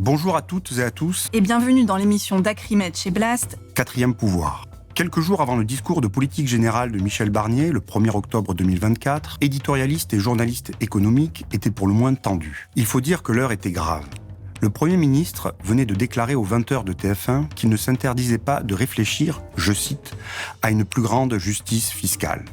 Bonjour à toutes et à tous. Et bienvenue dans l'émission d'Acrimed chez Blast. Quatrième pouvoir. Quelques jours avant le discours de politique générale de Michel Barnier, le 1er octobre 2024, éditorialistes et journalistes économiques étaient pour le moins tendus. Il faut dire que l'heure était grave. Le Premier ministre venait de déclarer aux 20h de TF1 qu'il ne s'interdisait pas de réfléchir, je cite, à une plus grande justice fiscale.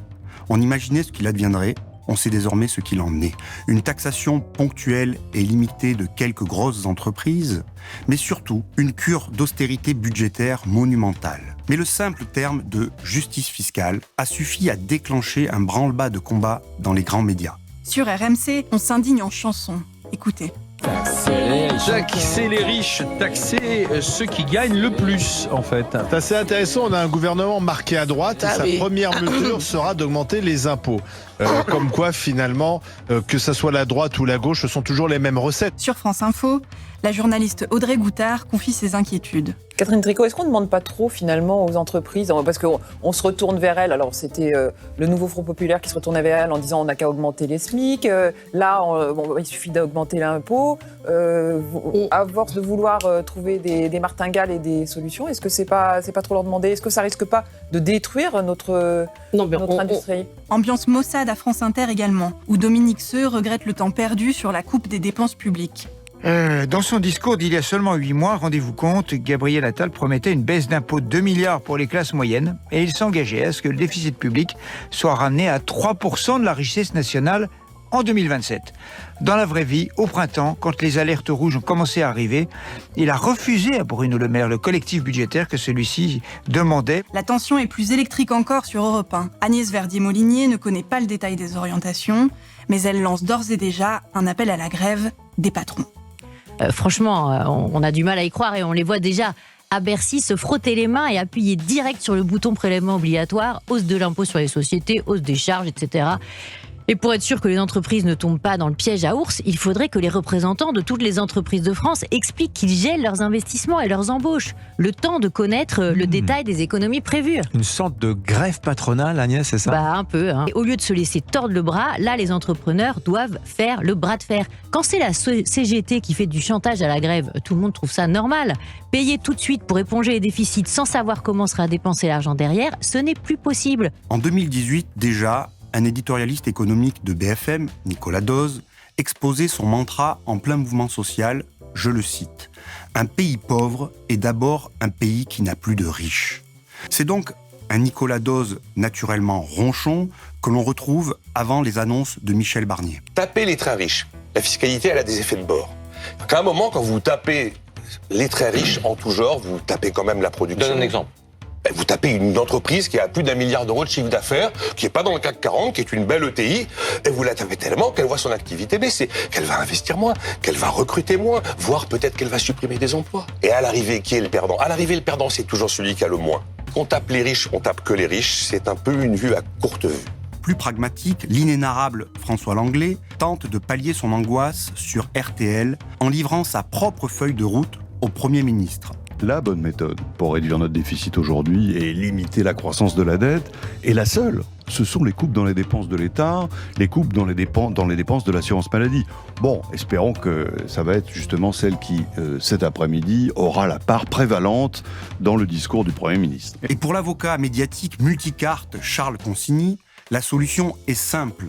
On imaginait ce qu'il adviendrait. On sait désormais ce qu'il en est. Une taxation ponctuelle et limitée de quelques grosses entreprises, mais surtout une cure d'austérité budgétaire monumentale. Mais le simple terme de justice fiscale a suffi à déclencher un branle-bas de combat dans les grands médias. Sur RMC, on s'indigne en chanson. Écoutez. Taxer les riches, taxer ceux qui gagnent le plus, en fait. C'est assez intéressant, on a un gouvernement marqué à droite et sa première mesure sera d'augmenter les impôts. Comme quoi, finalement, que ça soit la droite ou la gauche, ce sont toujours les mêmes recettes. Sur France Info, la journaliste Audrey Goutard confie ses inquiétudes. Catherine Tricot, est-ce qu'on ne demande pas trop finalement aux entreprises, parce qu'on se retourne vers elles, alors c'était le nouveau Front Populaire qui se retournait vers elles en disant on n'a qu'à augmenter les SMIC, là il suffit d'augmenter l'impôt, à force de vouloir trouver des martingales et des solutions, est-ce que c'est pas trop leur demander, est-ce que ça risque pas de détruire notre industrie? Ambiance Mossad à France Inter également, où Dominique Seux regrette le temps perdu sur la coupe des dépenses publiques. Dans son discours d'il y a seulement 8 mois, rendez-vous compte, Gabriel Attal promettait une baisse d'impôts de 2 milliards pour les classes moyennes et il s'engageait à ce que le déficit public soit ramené à 3% de la richesse nationale en 2027. Dans la vraie vie, au printemps, quand les alertes rouges ont commencé à arriver, il a refusé à Bruno Le Maire le collectif budgétaire que celui-ci demandait. La tension est plus électrique encore sur Europe 1. Agnès Verdier-Molinier ne connaît pas le détail des orientations, mais elle lance d'ores et déjà un appel à la grève des patrons. Franchement, on a du mal à y croire et on les voit déjà à Bercy se frotter les mains et appuyer direct sur le bouton prélèvement obligatoire, hausse de l'impôt sur les sociétés, hausse des charges, etc. Et pour être sûr que les entreprises ne tombent pas dans le piège à ours, il faudrait que les représentants de toutes les entreprises de France expliquent qu'ils gèlent leurs investissements et leurs embauches, le temps de connaître le détail des économies prévues. Une sorte de grève patronale, Agnès, c'est ça? Un peu. Et au lieu de se laisser tordre le bras, là, les entrepreneurs doivent faire le bras de fer. Quand c'est la CGT qui fait du chantage à la grève, tout le monde trouve ça normal. Payer tout de suite pour éponger les déficits sans savoir comment sera dépensé l'argent derrière, ce n'est plus possible. En 2018, déjà, un éditorialiste économique de BFM, Nicolas Dose, exposait son mantra en plein mouvement social, je le cite, « Un pays pauvre est d'abord un pays qui n'a plus de riches ». C'est donc un Nicolas Dose naturellement ronchon que l'on retrouve avant les annonces de Michel Barnier. Tapez les très riches. La fiscalité, elle a des effets de bord. À un moment, quand vous tapez les très riches en tout genre, vous tapez quand même la production. Donne un exemple. Vous tapez une entreprise qui a plus d'1 milliard d'euros de chiffre d'affaires, qui n'est pas dans le CAC 40, qui est une belle ETI, et vous la tapez tellement qu'elle voit son activité baisser, qu'elle va investir moins, qu'elle va recruter moins, voire peut-être qu'elle va supprimer des emplois. Et à l'arrivée, qui est le perdant? À l'arrivée, le perdant, c'est toujours celui qui a le moins. On tape les riches, on tape que les riches, c'est un peu une vue à courte vue. Plus pragmatique, l'inénarrable François Langlais tente de pallier son angoisse sur RTL en livrant sa propre feuille de route au Premier ministre. La bonne méthode pour réduire notre déficit aujourd'hui et limiter la croissance de la dette, et la seule, ce sont les coupes dans les dépenses de l'État, les coupes dans les dépenses de l'assurance maladie. Bon, espérons que ça va être justement celle qui, cet après-midi, aura la part prévalente dans le discours du Premier ministre. Et pour l'avocat médiatique multicarte Charles Consigny, la solution est simple.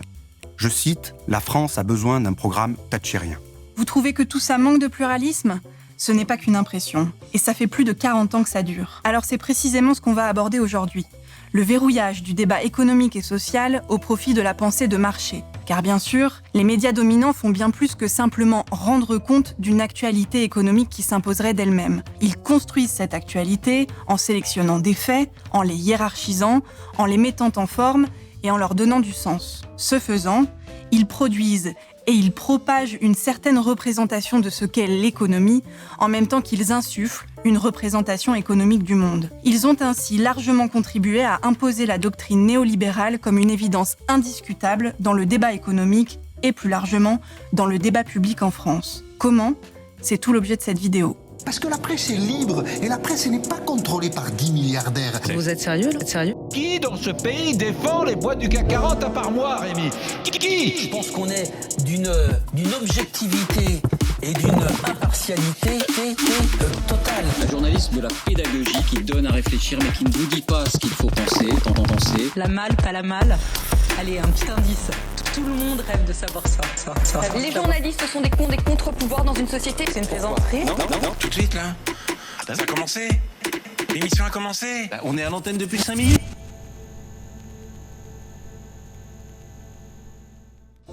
Je cite, « La France a besoin d'un programme thatchérien ». Vous trouvez que tout ça manque de pluralisme ? Ce n'est pas qu'une impression, et ça fait plus de 40 ans que ça dure. Alors c'est précisément ce qu'on va aborder aujourd'hui. Le verrouillage du débat économique et social au profit de la pensée de marché. Car bien sûr, les médias dominants font bien plus que simplement rendre compte d'une actualité économique qui s'imposerait d'elle-même. Ils construisent cette actualité en sélectionnant des faits, en les hiérarchisant, en les mettant en forme et en leur donnant du sens. Ce faisant, ils produisent et ils propagent une certaine représentation de ce qu'est l'économie, en même temps qu'ils insufflent une représentation économique du monde. Ils ont ainsi largement contribué à imposer la doctrine néolibérale comme une évidence indiscutable dans le débat économique et plus largement dans le débat public en France. Comment ? C'est tout l'objet de cette vidéo. Parce que la presse est libre et la presse n'est pas contrôlée par 10 milliardaires. Vous êtes sérieux, là ? Sérieux ? Qui dans ce pays défend les boîtes du CAC 40 à part moi, Rémi ? Qui ? Je pense qu'on est d'une objectivité et d'une impartialité totale. Un journaliste de la pédagogie qui donne à réfléchir mais qui ne vous dit pas ce qu'il faut penser, t'entends penser. La malle, pas la malle. Allez, un petit indice. Tout le monde rêve de savoir ça. Les journalistes sont des contre-pouvoirs dans une société. C'est une plaisanterie. Non. Tout de suite, là. Ça a commencé. L'émission a commencé. On est à l'antenne depuis 5 minutes.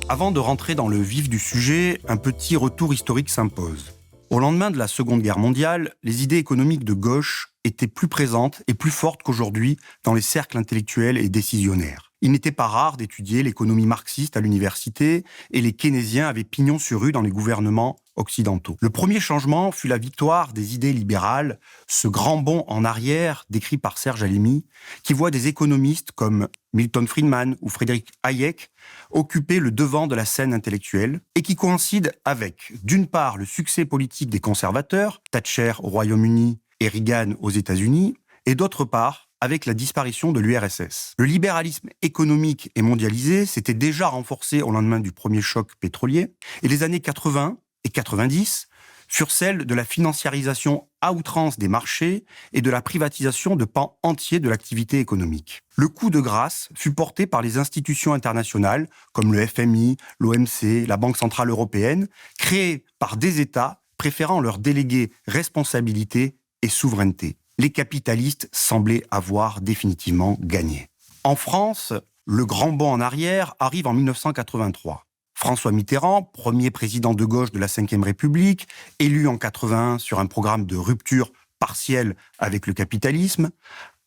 Avant de rentrer dans le vif du sujet, un petit retour historique s'impose. Au lendemain de la Seconde Guerre mondiale, les idées économiques de gauche étaient plus présentes et plus fortes qu'aujourd'hui dans les cercles intellectuels et décisionnaires. Il n'était pas rare d'étudier l'économie marxiste à l'université et les keynésiens avaient pignon sur rue dans les gouvernements occidentaux. Le premier changement fut la victoire des idées libérales, ce grand bond en arrière décrit par Serge Alimi, qui voit des économistes comme Milton Friedman ou Friedrich Hayek occuper le devant de la scène intellectuelle et qui coïncide avec, d'une part, le succès politique des conservateurs, Thatcher au Royaume-Uni et Reagan aux États-Unis, et d'autre part, avec la disparition de l'URSS. Le libéralisme économique et mondialisé s'était déjà renforcé au lendemain du premier choc pétrolier, et les années 80 et 90 furent celles de la financiarisation à outrance des marchés et de la privatisation de pans entiers de l'activité économique. Le coup de grâce fut porté par les institutions internationales comme le FMI, l'OMC, la Banque centrale européenne, créées par des États préférant leur déléguer responsabilité et souveraineté. Les capitalistes semblaient avoir définitivement gagné. En France, le grand bond en arrière arrive en 1983. François Mitterrand, premier président de gauche de la Ve République, élu en 81 sur un programme de rupture partielle avec le capitalisme,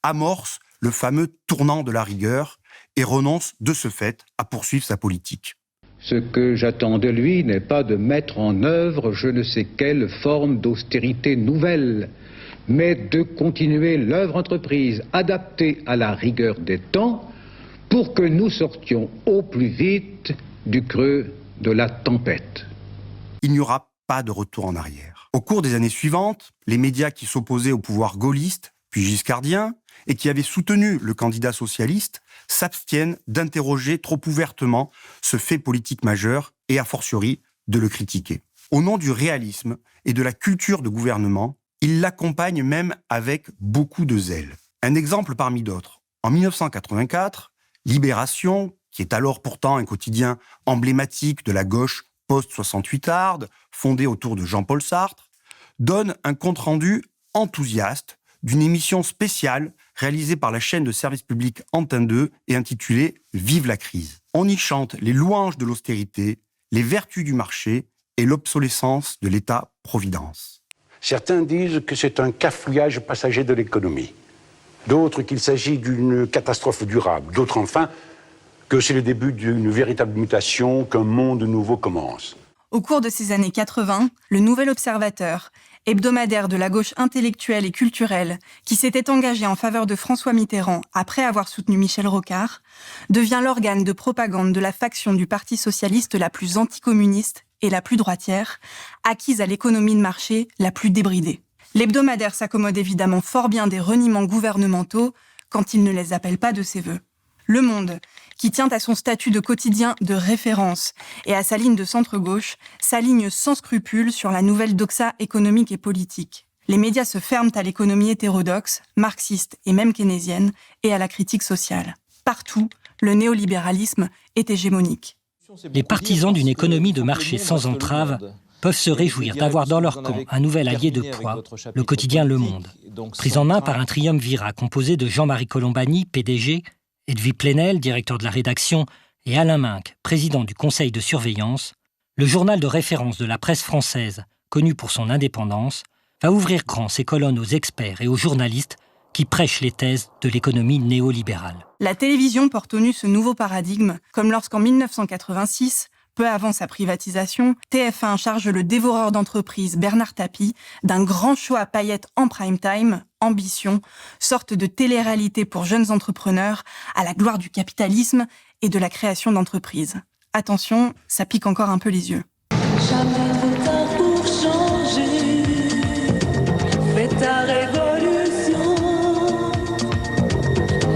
amorce le fameux tournant de la rigueur et renonce de ce fait à poursuivre sa politique. Ce que j'attends de lui n'est pas de mettre en œuvre je ne sais quelle forme d'austérité nouvelle, mais de continuer l'œuvre entreprise adaptée à la rigueur des temps pour que nous sortions au plus vite du creux de la tempête. Il n'y aura pas de retour en arrière. Au cours des années suivantes, les médias qui s'opposaient au pouvoir gaulliste, puis giscardien, et qui avaient soutenu le candidat socialiste, s'abstiennent d'interroger trop ouvertement ce fait politique majeur et a fortiori de le critiquer. Au nom du réalisme et de la culture de gouvernement, ils l'accompagnent même avec beaucoup de zèle. Un exemple parmi d'autres. En 1984, Libération, qui est alors pourtant un quotidien emblématique de la gauche post-68arde, fondé autour de Jean-Paul Sartre, donne un compte-rendu enthousiaste d'une émission spéciale réalisée par la chaîne de service public Antenne 2 et intitulée « Vive la crise ». On y chante les louanges de l'austérité, les vertus du marché et l'obsolescence de l'État-providence. Certains disent que c'est un cafouillage passager de l'économie. D'autres qu'il s'agit d'une catastrophe durable. D'autres enfin que c'est le début d'une véritable mutation, qu'un monde nouveau commence. Au cours de ces années 80, le Nouvel Observateur, hebdomadaire de la gauche intellectuelle et culturelle qui s'était engagé en faveur de François Mitterrand après avoir soutenu Michel Rocard, devient l'organe de propagande de la faction du Parti socialiste la plus anticommuniste et la plus droitière, acquise à l'économie de marché la plus débridée. L'hebdomadaire s'accommode évidemment fort bien des reniements gouvernementaux quand il ne les appelle pas de ses vœux. Le Monde, qui tient à son statut de quotidien de référence et à sa ligne de centre-gauche, s'aligne sans scrupule sur la nouvelle doxa économique et politique. Les médias se ferment à l'économie hétérodoxe, marxiste et même keynésienne, et à la critique sociale. Partout, le néolibéralisme est hégémonique. Les partisans d'une économie de marché sans entrave peuvent se réjouir d'avoir dans leur camp un nouvel allié de poids, le quotidien Le Monde. Pris en main par un triumvirat composé de Jean-Marie Colombani, PDG, Edwy Plenel, directeur de la rédaction, et Alain Minc, président du conseil de surveillance, le journal de référence de la presse française, connu pour son indépendance, va ouvrir grand ses colonnes aux experts et aux journalistes qui prêchent les thèses de l'économie néolibérale. La télévision porte au nu ce nouveau paradigme, comme lorsqu'en 1986, peu avant sa privatisation, TF1 charge le dévoreur d'entreprises Bernard Tapie d'un grand show à paillettes en prime time, Ambition, sorte de télé-réalité pour jeunes entrepreneurs à la gloire du capitalisme et de la création d'entreprises. Attention, ça pique encore un peu les yeux. Jamais trop tard pour changer, fais ta révolution,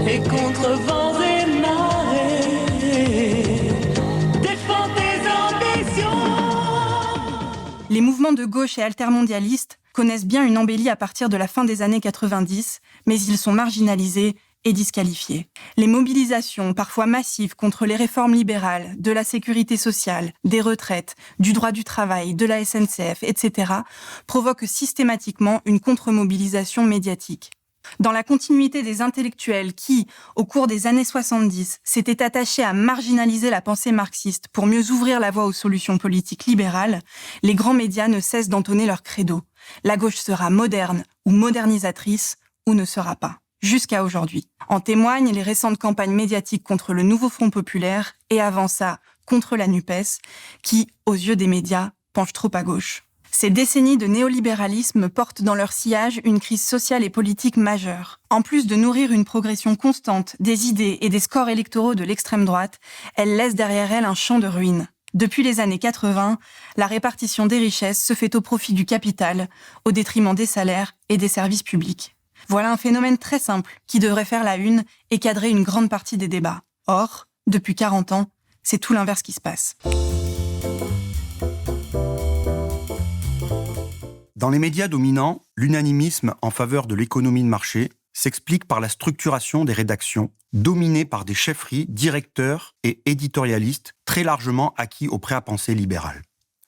et contre vents et marées, défends tes ambitions. Les mouvements de gauche et altermondialistes connaissent bien une embellie à partir de la fin des années 90, mais ils sont marginalisés et disqualifiés. Les mobilisations, parfois massives, contre les réformes libérales, de la sécurité sociale, des retraites, du droit du travail, de la SNCF, etc., provoquent systématiquement une contre-mobilisation médiatique. Dans la continuité des intellectuels qui, au cours des années 70, s'étaient attachés à marginaliser la pensée marxiste pour mieux ouvrir la voie aux solutions politiques libérales, les grands médias ne cessent d'entonner leur credo. La gauche sera moderne ou modernisatrice ou ne sera pas. Jusqu'à aujourd'hui. En témoignent les récentes campagnes médiatiques contre le nouveau Front populaire et avant ça, contre la NUPES, qui, aux yeux des médias, penchent trop à gauche. Ces décennies de néolibéralisme portent dans leur sillage une crise sociale et politique majeure. En plus de nourrir une progression constante des idées et des scores électoraux de l'extrême droite, elles laissent derrière elles un champ de ruines. Depuis les années 80, la répartition des richesses se fait au profit du capital, au détriment des salaires et des services publics. Voilà un phénomène très simple qui devrait faire la une et cadrer une grande partie des débats. Or, depuis 40 ans, c'est tout l'inverse qui se passe. Dans les médias dominants, l'unanimisme en faveur de l'économie de marché s'explique par la structuration des rédactions, dominées par des chefferies, directeurs et éditorialistes très largement acquis au prêt-à-penser libéral.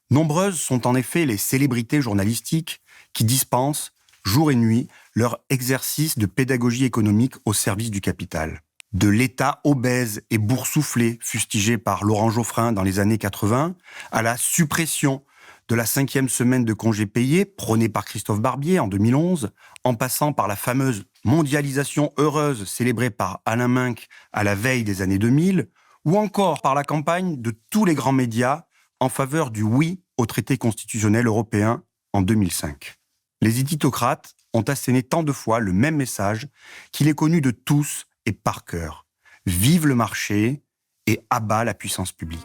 Nombreuses sont en effet les célébrités journalistiques qui dispensent, jour et nuit, leur exercice de pédagogie économique au service du capital. De l'État obèse et boursouflé, fustigé par Laurent Geoffrin dans les années 80, à la suppression de la 5e semaine de congés payés, prônée par Christophe Barbier en 2011, en passant par la fameuse mondialisation heureuse célébrée par Alain Minc à la veille des années 2000, ou encore par la campagne de tous les grands médias en faveur du oui au traité constitutionnel européen en 2005. Les éditocrates ont asséné tant de fois le même message qu'il est connu de tous et par cœur. Vive le marché et abat la puissance publique.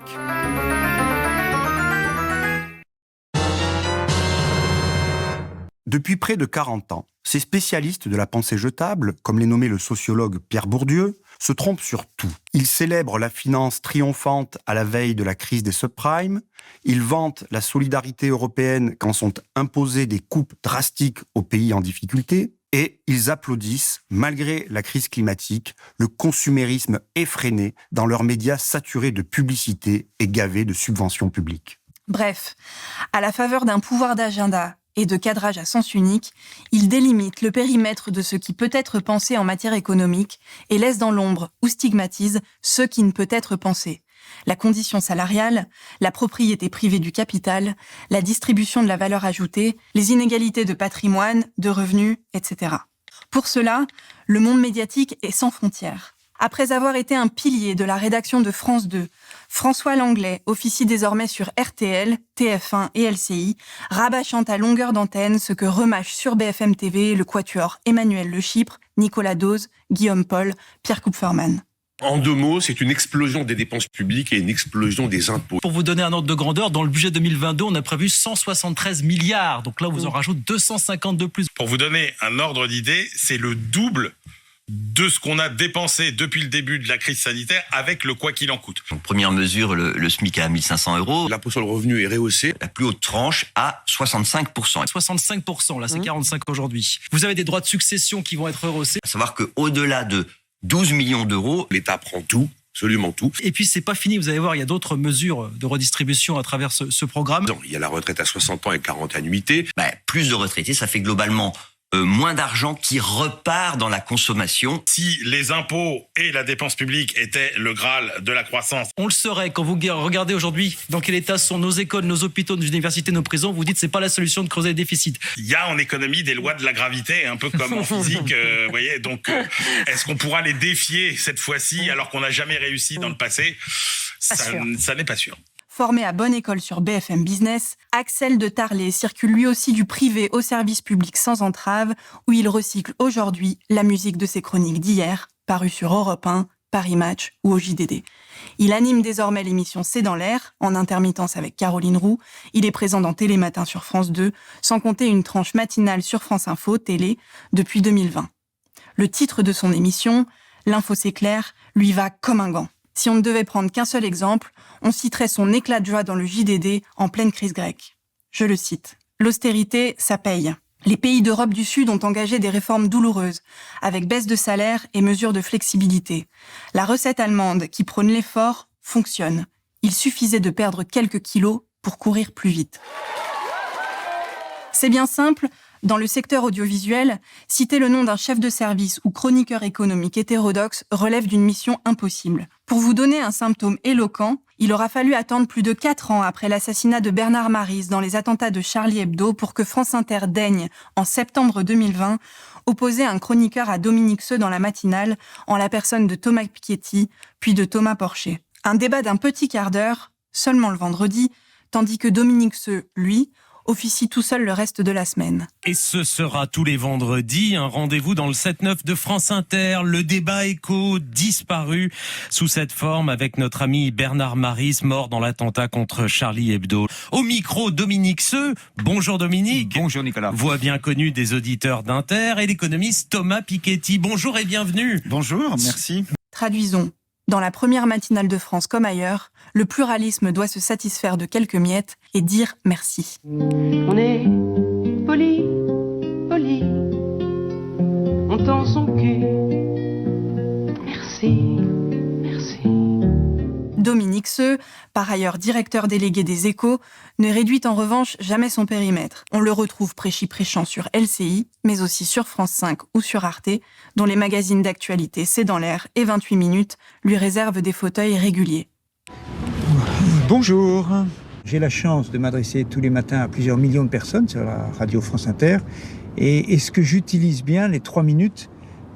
Depuis près de 40 ans, ces spécialistes de la pensée jetable, comme les nommait le sociologue Pierre Bourdieu, se trompent sur tout. Ils célèbrent la finance triomphante à la veille de la crise des subprimes, ils vantent la solidarité européenne quand sont imposées des coupes drastiques aux pays en difficulté, et ils applaudissent, malgré la crise climatique, le consumérisme effréné dans leurs médias saturés de publicité et gavés de subventions publiques. Bref, à la faveur d'un pouvoir d'agenda et de cadrage à sens unique, il délimite le périmètre de ce qui peut être pensé en matière économique et laisse dans l'ombre ou stigmatise ce qui ne peut être pensé. La condition salariale, la propriété privée du capital, la distribution de la valeur ajoutée, les inégalités de patrimoine, de revenus, etc. Pour cela, le monde médiatique est sans frontières. Après avoir été un pilier de la rédaction de France 2, François Langlais officie désormais sur RTL, TF1 et LCI, rabâchant à longueur d'antenne ce que remâchent sur BFM TV le quatuor Emmanuel Le Chypre, Nicolas Dose, Guillaume Paul, Pierre Kupferman. En 2 mots, c'est une explosion des dépenses publiques et une explosion des impôts. Pour vous donner un ordre de grandeur, dans le budget 2022, on a prévu 173 milliards. Donc là, on vous en rajoute 250 de plus. Pour vous donner un ordre d'idée, c'est le double de ce qu'on a dépensé depuis le début de la crise sanitaire avec le quoi qu'il en coûte. Donc, première mesure, le SMIC à 1 500 €. L'impôt sur le revenu est rehaussé. La plus haute tranche à 65%. 65%, là c'est 45 aujourd'hui. Vous avez des droits de succession qui vont être rehaussés. À savoir qu'au-delà de 12 millions d'euros, l'État prend tout. Absolument tout. Et puis c'est pas fini, vous allez voir, il y a d'autres mesures de redistribution à travers ce programme. Non, il y a la retraite à 60 ans et 40 annuités. Plus de retraités, ça fait globalement moins d'argent qui repart dans la consommation. Si les impôts et la dépense publique étaient le Graal de la croissance. On le saurait quand vous regardez aujourd'hui dans quel état sont nos écoles, nos hôpitaux, nos universités, nos prisons, vous dites c'est pas la solution de creuser les déficits. Il y a en économie des lois de la gravité, un peu comme en physique, vous voyez. Donc, est-ce qu'on pourra les défier cette fois-ci alors qu'on n'a jamais réussi dans le passé ? Ça n'est pas sûr. Formé à Bonne École sur BFM Business, Axel de Tarlé circule lui aussi du privé au service public sans entrave, où il recycle aujourd'hui la musique de ses chroniques d'hier, parues sur Europe 1, Paris Match ou au JDD. Il anime désormais l'émission C'est dans l'air, en intermittence avec Caroline Roux. Il est présent dans Télématin sur France 2, sans compter une tranche matinale sur France Info, Télé, depuis 2020. Le titre de son émission, L'info c'est clair, lui va comme un gant. Si on ne devait prendre qu'un seul exemple, on citerait son éclat de joie dans le JDD en pleine crise grecque. Je le cite. « L'austérité, ça paye. Les pays d'Europe du Sud ont engagé des réformes douloureuses, avec baisse de salaire et mesures de flexibilité. La recette allemande, qui prône l'effort, fonctionne. Il suffisait de perdre quelques kilos pour courir plus vite. » C'est bien simple, dans le secteur audiovisuel, citer le nom d'un chef de service ou chroniqueur économique hétérodoxe relève d'une mission impossible. Pour vous donner un symptôme éloquent, il aura fallu attendre plus de 4 ans après l'assassinat de Bernard Maris dans les attentats de Charlie Hebdo pour que France Inter daigne, en septembre 2020, opposer un chroniqueur à Dominique Seux dans la matinale, en la personne de Thomas Piketty, puis de Thomas Porcher. Un débat d'un petit quart d'heure, seulement le vendredi, tandis que Dominique Seux, lui, officie tout seul le reste de la semaine. Et ce sera tous les vendredis, un rendez-vous dans le 7-9 de France Inter, le débat écho disparu sous cette forme avec notre ami Bernard Maris, mort dans l'attentat contre Charlie Hebdo. Au micro, Dominique Seux. Bonjour Dominique. Bonjour Nicolas. Voix bien connue des auditeurs d'Inter, et l'économiste Thomas Piketty. Bonjour et bienvenue. Bonjour, merci. Traduisons. Dans la première matinale de France comme ailleurs, le pluralisme doit se satisfaire de quelques miettes et dire merci. On est poli, poli, on tend son cul. Merci, merci. Dominique Seux, par ailleurs directeur délégué des Échos, ne réduit en revanche jamais son périmètre. On le retrouve prêchant sur LCI, mais aussi sur France 5 ou sur Arte, dont les magazines d'actualité C'est dans l'air et 28 minutes lui réservent des fauteuils réguliers. Bonjour. J'ai la chance de m'adresser tous les matins à plusieurs millions de personnes sur la radio France Inter. Et est-ce que j'utilise bien les 3 minutes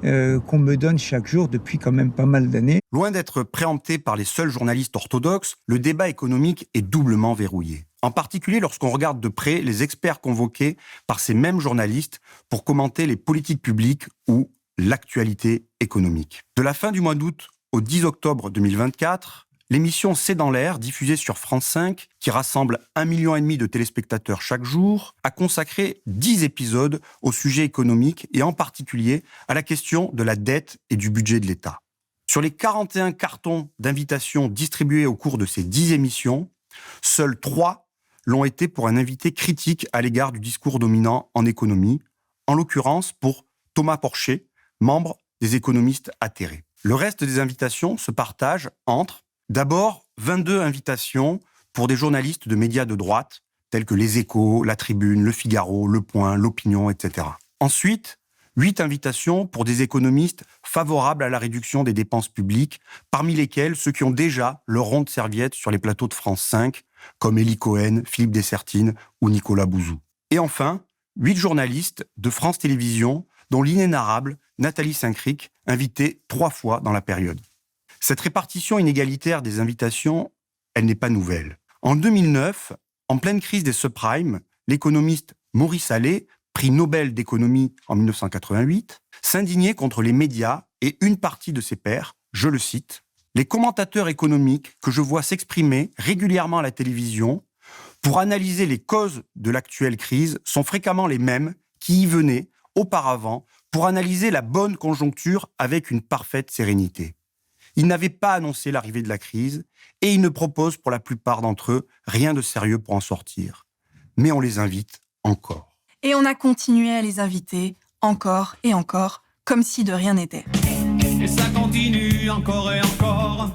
qu'on me donne chaque jour depuis quand même pas mal d'années? Loin d'être préempté par les seuls journalistes orthodoxes, le débat économique est doublement verrouillé. En particulier lorsqu'on regarde de près les experts convoqués par ces mêmes journalistes pour commenter les politiques publiques ou l'actualité économique. De la fin du mois d'août au 10 octobre 2024, l'émission C'est dans l'air, diffusée sur France 5, qui rassemble 1,5 million de téléspectateurs chaque jour, a consacré 10 épisodes au sujet économique et en particulier à la question de la dette et du budget de l'État. Sur les 41 cartons d'invitations distribués au cours de ces 10 émissions, seuls 3 l'ont été pour un invité critique à l'égard du discours dominant en économie, en l'occurrence pour Thomas Porcher, membre des économistes atterrés. Le reste des invitations se partagent entre, d'abord, 22 invitations pour des journalistes de médias de droite, tels que Les Échos, La Tribune, Le Figaro, Le Point, L'Opinion, etc. Ensuite, 8 invitations pour des économistes favorables à la réduction des dépenses publiques, parmi lesquels ceux qui ont déjà leur rond de serviette sur les plateaux de France 5, comme Élie Cohen, Philippe Dessertine ou Nicolas Bouzou. Et enfin, 8 journalistes de France Télévisions, dont l'inénarrable Nathalie Saint-Cric, invitée 3 fois dans la période. Cette répartition inégalitaire des invitations, elle n'est pas nouvelle. En 2009, en pleine crise des subprimes, l'économiste Maurice Allais, prix Nobel d'économie en 1988, s'indignait contre les médias et une partie de ses pairs, je le cite, « Les commentateurs économiques que je vois s'exprimer régulièrement à la télévision pour analyser les causes de l'actuelle crise sont fréquemment les mêmes qui y venaient auparavant pour analyser la bonne conjoncture avec une parfaite sérénité. Ils n'avaient pas annoncé l'arrivée de la crise et ils ne proposent pour la plupart d'entre eux rien de sérieux pour en sortir. Mais on les invite encore. » Et on a continué à les inviter, encore et encore, comme si de rien n'était. Et ça continue encore et encore.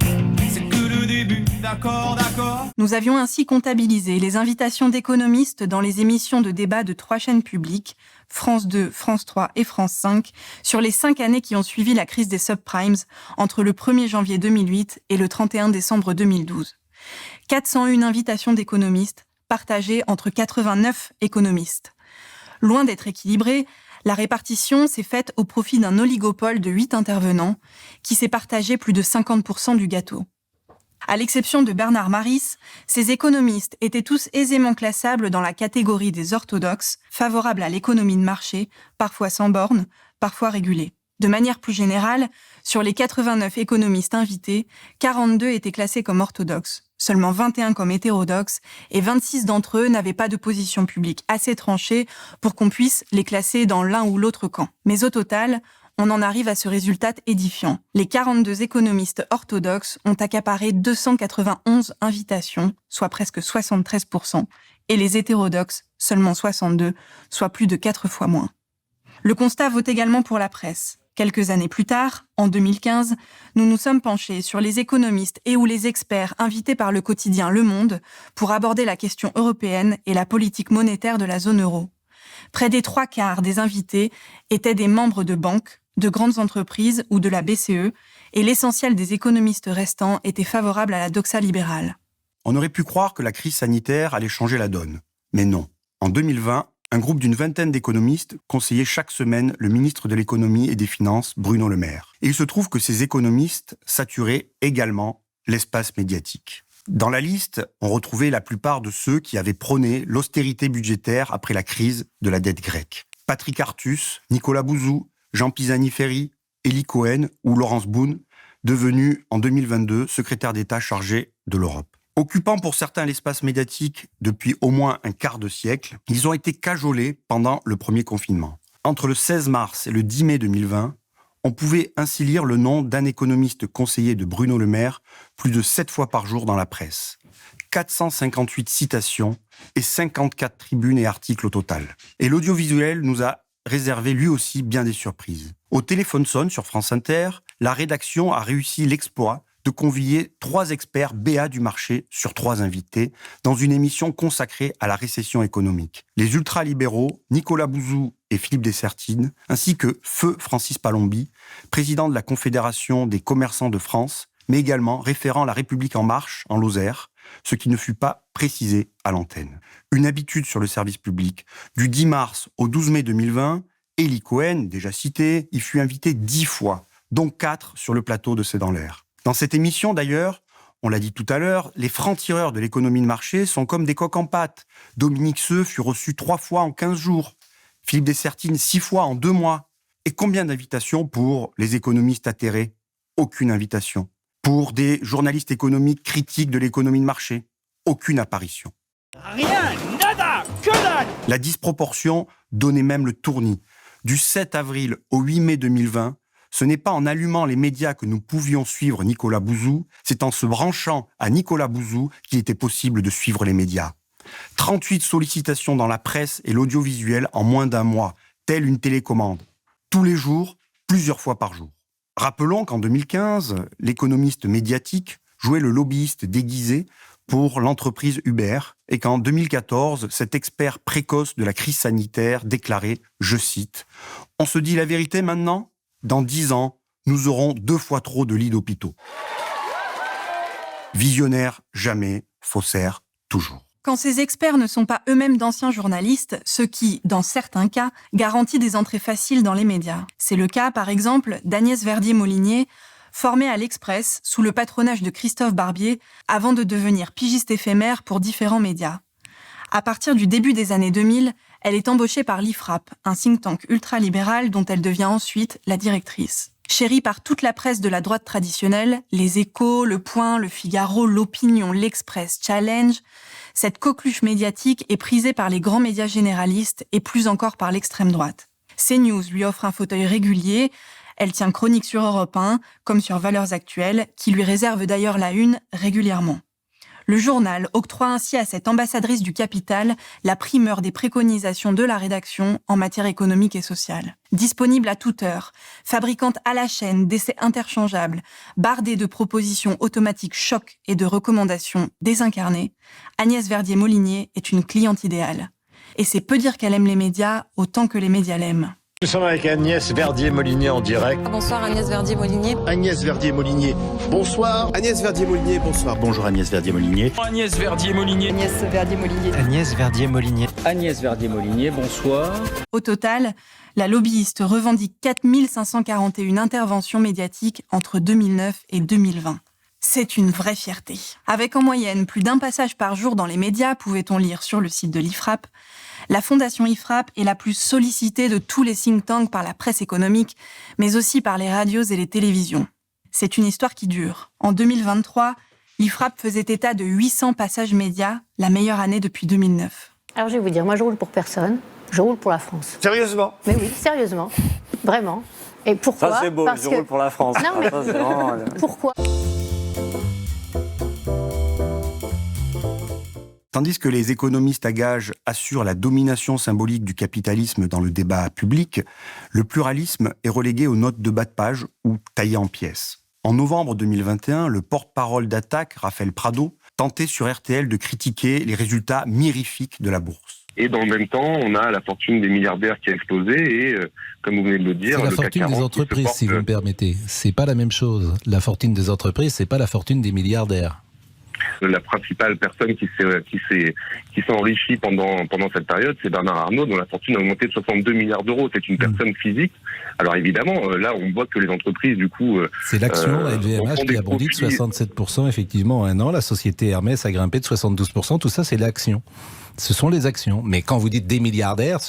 C'est que le début, d'accord, d'accord. Nous avions ainsi comptabilisé les invitations d'économistes dans les émissions de débat de 3 chaînes publiques, France 2, France 3 et France 5, sur les 5 années qui ont suivi la crise des subprimes, entre le 1er janvier 2008 et le 31 décembre 2012. 401 invitations d'économistes, partagées entre 89 économistes. Loin d'être équilibrée, la répartition s'est faite au profit d'un oligopole de 8 intervenants qui s'est partagé plus de 50% du gâteau. À l'exception de Bernard Maris, ces économistes étaient tous aisément classables dans la catégorie des orthodoxes, favorables à l'économie de marché, parfois sans bornes, parfois régulée. De manière plus générale, sur les 89 économistes invités, 42 étaient classés comme orthodoxes, seulement 21 comme hétérodoxes, et 26 d'entre eux n'avaient pas de position publique assez tranchée pour qu'on puisse les classer dans l'un ou l'autre camp. Mais au total, on en arrive à ce résultat édifiant. Les 42 économistes orthodoxes ont accaparé 291 invitations, soit presque 73%, et les hétérodoxes, seulement 62, soit plus de 4 fois moins. Le constat vaut également pour la presse. Quelques années plus tard, en 2015, nous nous sommes penchés sur les économistes et ou les experts invités par le quotidien Le Monde pour aborder la question européenne et la politique monétaire de la zone euro. Près des 3/4 des invités étaient des membres de banques, de grandes entreprises ou de la BCE, et l'essentiel des économistes restants était favorable à la doxa libérale. On aurait pu croire que la crise sanitaire allait changer la donne. Mais non. En 2020, un groupe d'une vingtaine d'économistes conseillait chaque semaine le ministre de l'économie et des finances, Bruno Le Maire. Et il se trouve que ces économistes saturaient également l'espace médiatique. Dans la liste, on retrouvait la plupart de ceux qui avaient prôné l'austérité budgétaire après la crise de la dette grecque. Patrick Artus, Nicolas Bouzou, Jean Pisani-Ferry, Eli Cohen ou Laurence Boone, devenus en 2022 secrétaire d'État chargé de l'Europe. Occupant pour certains l'espace médiatique depuis au moins un quart de siècle, ils ont été cajolés pendant le premier confinement. Entre le 16 mars et le 10 mai 2020, on pouvait ainsi lire le nom d'un économiste conseiller de Bruno Le Maire plus de 7 fois par jour dans la presse. 458 citations et 54 tribunes et articles au total. Et l'audiovisuel nous a réservé lui aussi bien des surprises. Au téléphone sonne sur France Inter, la rédaction a réussi l'exploit de convier 3 experts BA du marché sur 3 invités dans une émission consacrée à la récession économique. Les ultralibéraux, Nicolas Bouzou et Philippe Dessertine, ainsi que Feu Francis Palombi, président de la Confédération des commerçants de France, mais également référent La République en marche en Lozère, ce qui ne fut pas précisé à l'antenne. Une habitude sur le service public. Du 10 mars au 12 mai 2020, Eli Cohen, déjà cité, y fut invité 10 fois, dont 4 sur le plateau de C'est dans l'air. Dans cette émission, d'ailleurs, on l'a dit tout à l'heure, les francs-tireurs de l'économie de marché sont comme des coqs en pâte. Dominique Seux fut reçu 3 fois en 15 jours. Philippe Dessertine 6 fois en 2 mois. Et combien d'invitations pour les économistes atterrés ? Aucune invitation. Pour des journalistes économiques critiques de l'économie de marché ? Aucune apparition. Rien, nada, que dalle. La disproportion donnait même le tournis. Du 7 avril au 8 mai 2020, ce n'est pas en allumant les médias que nous pouvions suivre Nicolas Bouzou, c'est en se branchant à Nicolas Bouzou qu'il était possible de suivre les médias. 38 sollicitations dans la presse et l'audiovisuel en moins d'un mois, telle une télécommande. Tous les jours, plusieurs fois par jour. Rappelons qu'en 2015, l'économiste médiatique jouait le lobbyiste déguisé pour l'entreprise Uber et qu'en 2014, cet expert précoce de la crise sanitaire déclarait, je cite, « On se dit la vérité maintenant ? Dans 10 ans, nous aurons 2 fois trop de lits d'hôpitaux. » Visionnaire, jamais. Faussaire, toujours. Quand ces experts ne sont pas eux-mêmes d'anciens journalistes, ce qui, dans certains cas, garantit des entrées faciles dans les médias. C'est le cas, par exemple, d'Agnès Verdier-Molinier, formée à l'Express sous le patronage de Christophe Barbier, avant de devenir pigiste éphémère pour différents médias. À partir du début des années 2000, elle est embauchée par l'IFRAP, un think tank ultralibéral dont elle devient ensuite la directrice. Chérie par toute la presse de la droite traditionnelle, Les Échos, Le Point, Le Figaro, L'Opinion, L'Express, Challenge, cette coqueluche médiatique est prisée par les grands médias généralistes et plus encore par l'extrême droite. CNews lui offre un fauteuil régulier, elle tient chronique sur Europe 1, comme sur Valeurs Actuelles, qui lui réserve d'ailleurs la une régulièrement. Le journal octroie ainsi à cette ambassadrice du capital la primeur des préconisations de la rédaction en matière économique et sociale. Disponible à toute heure, fabricante à la chaîne d'essais interchangeables, bardée de propositions automatiques chocs et de recommandations désincarnées, Agnès Verdier-Molinier est une cliente idéale. Et c'est peu dire qu'elle aime les médias autant que les médias l'aiment. Nous sommes avec Agnès Verdier-Molinier en direct. Bonsoir Agnès Verdier-Molinier. Agnès Verdier-Molinier, bonsoir. Agnès Verdier-Molinier, bonsoir. Bonjour Agnès Verdier-Molinier. Agnès Verdier-Molinier. Agnès Verdier-Molinier. Agnès Verdier-Molinier. Agnès Verdier-Molinier, bonsoir. Au total, la lobbyiste revendique 4541 interventions médiatiques entre 2009 et 2020. C'est une vraie fierté. Avec en moyenne plus d'1 passage par jour dans les médias, pouvait-on lire sur le site de l'IFRAP, la fondation IFRAP est la plus sollicitée de tous les think tanks par la presse économique, mais aussi par les radios et les télévisions. C'est une histoire qui dure. En 2023, l'IFRAP faisait état de 800 passages médias, la meilleure année depuis 2009. Alors je vais vous dire, moi je roule pour personne, je roule pour la France. Sérieusement ? Mais oui, sérieusement, vraiment. Et pourquoi ? Ça c'est beau, Parce je que... roule pour la France. Non mais Ça, c'est vraiment... pourquoi ? Tandis que les économistes à gages assurent la domination symbolique du capitalisme dans le débat public, le pluralisme est relégué aux notes de bas de page ou taillé en pièces. En novembre 2021, le porte-parole d'Attaque, Raphaël Prado, tentait sur RTL de critiquer les résultats mirifiques de la bourse. Et dans le même temps, on a la fortune des milliardaires qui a explosé et, comme vous venez de le dire... C'est la le fortune CAC 40 des entreprises, si vous me permettez. C'est pas la même chose. La fortune des entreprises, c'est pas la fortune des milliardaires. La principale personne qui s'est enrichie pendant cette période, c'est Bernard Arnault, dont la fortune a augmenté de 62 milliards d'euros. C'est une personne physique. Alors évidemment, là, on voit que les entreprises, du coup... C'est l'action, la LVMH, qui a bondi de 67% effectivement en un an. La société Hermès a grimpé de 72%. Tout ça, c'est l'action. Ce sont les actions. Mais quand vous dites des milliardaires,